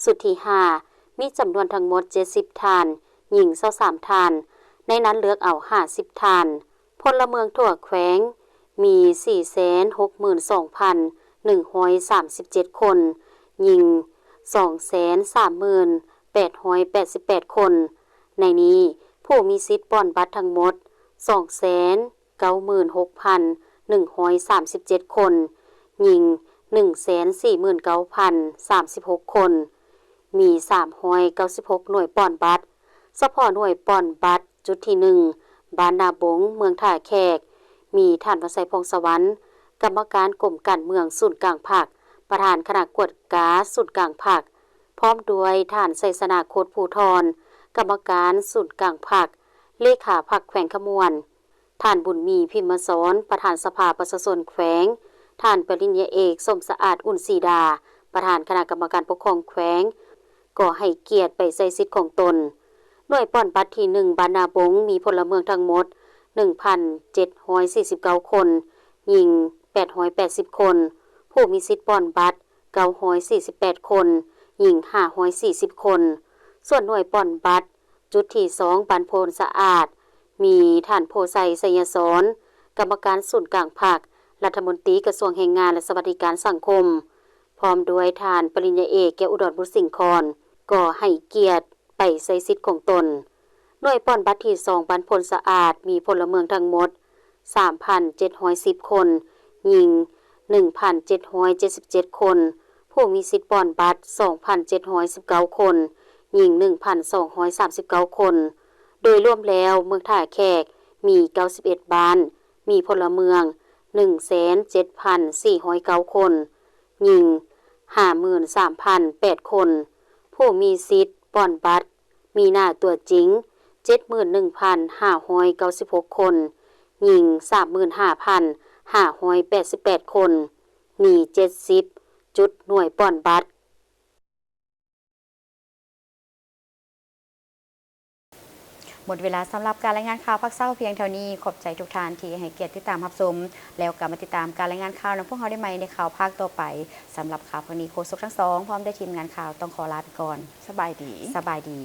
สุดที่5มีจำนวนทั้งหมด70ท่านยิง23ท่านในนั้นเลือกเอา50ท่านพลเมืองทั่วแขวงมี 462,137 คนยิง 230,888 คนในนี้ผู้มีสิทธิ์ป้อนบัตรทั้งหมด 296,137 คนยิง 149,036 คนมี396หน่วยป้อนบัตรเฉพาะหน่วยป้อนบัตรจุดที่1บ้านนาบงเมืองท่าแขกมีท่านวสัยพงษ์สวรรค์กรรมการกรมการเมืองศูนย์กลางภาคประธานคณะกวดกาศูนย์กลางภาคพร้อมด้วยท่านไสสนาโคตรภูธรกรรมการศูนย์กลางภาคเลขาพรรคแขวงขมวนท่านบุญมีพิมพ์สอนประธานสภาประชาชนแขวงท่านปริญญาเอกสมสะอาดอุ่นศรีดาประธานคณะกรรมการปกครองแขวงก็ให้เกียรติไปใช้สิทธิ์ของตนหน่วยป้อนบัตรที่1บ้านนาบงมีพลเมืองทั้งหมด 1,749 คนยิง 880 คน ผู้มีสิทธิ์ป้อนบัตร948 คนหญิง540 คน ส่วนหน่วยป้อนบัตรจุดที่2บ้านโพนสะอาดมีท่านโพไซไสยสอนกรรมการศูนย์กลางภาครัฐมนตรีกระทรวงแรงงานและสวัสดิการสังคมพร้อมด้วยท่านปริญญาเอกแก้วอุดรบุญสิงห์คอนก็ให้เกียรติไปใช้สิทธิ์ของตนหน่วยป้อนบัตรที่2บ้านโพนสะอาดมีพลเมืองทั้งหมด 3,710 คนหญิง 1,777 คนผู้มีสิทธิ์ป้อนบัตร 2,719 คนหญิง 1,239 คนโดยรวมแล้วเมืองท่าแขกมี91บ้านมีพลเมือง 107,409 คนหญิง 53,008 คนผู้มีสิทธิ์ป้อนบัตรมีหน้าตัวจริง 71,596 คนหญิง 35,588 คนมี70จุดหน่วยป้อนบัตรหมดเวลาสำหรับการรายงานข่าวพักเศร้าเพียงเท่านี้ขอบใจทุกท่านที่ให้เกียรติติดตามรับชมแล้วกลับมาติดตามการรายงานข่าวในพวกเราได้ใหม่ในข่าวภาคต่อไปสำหรับข่าววันนี้โฆษกทั้งสองพร้อมด้วยทีมงานข่าวต้องขอลาไปก่อน สบายดี สบายดี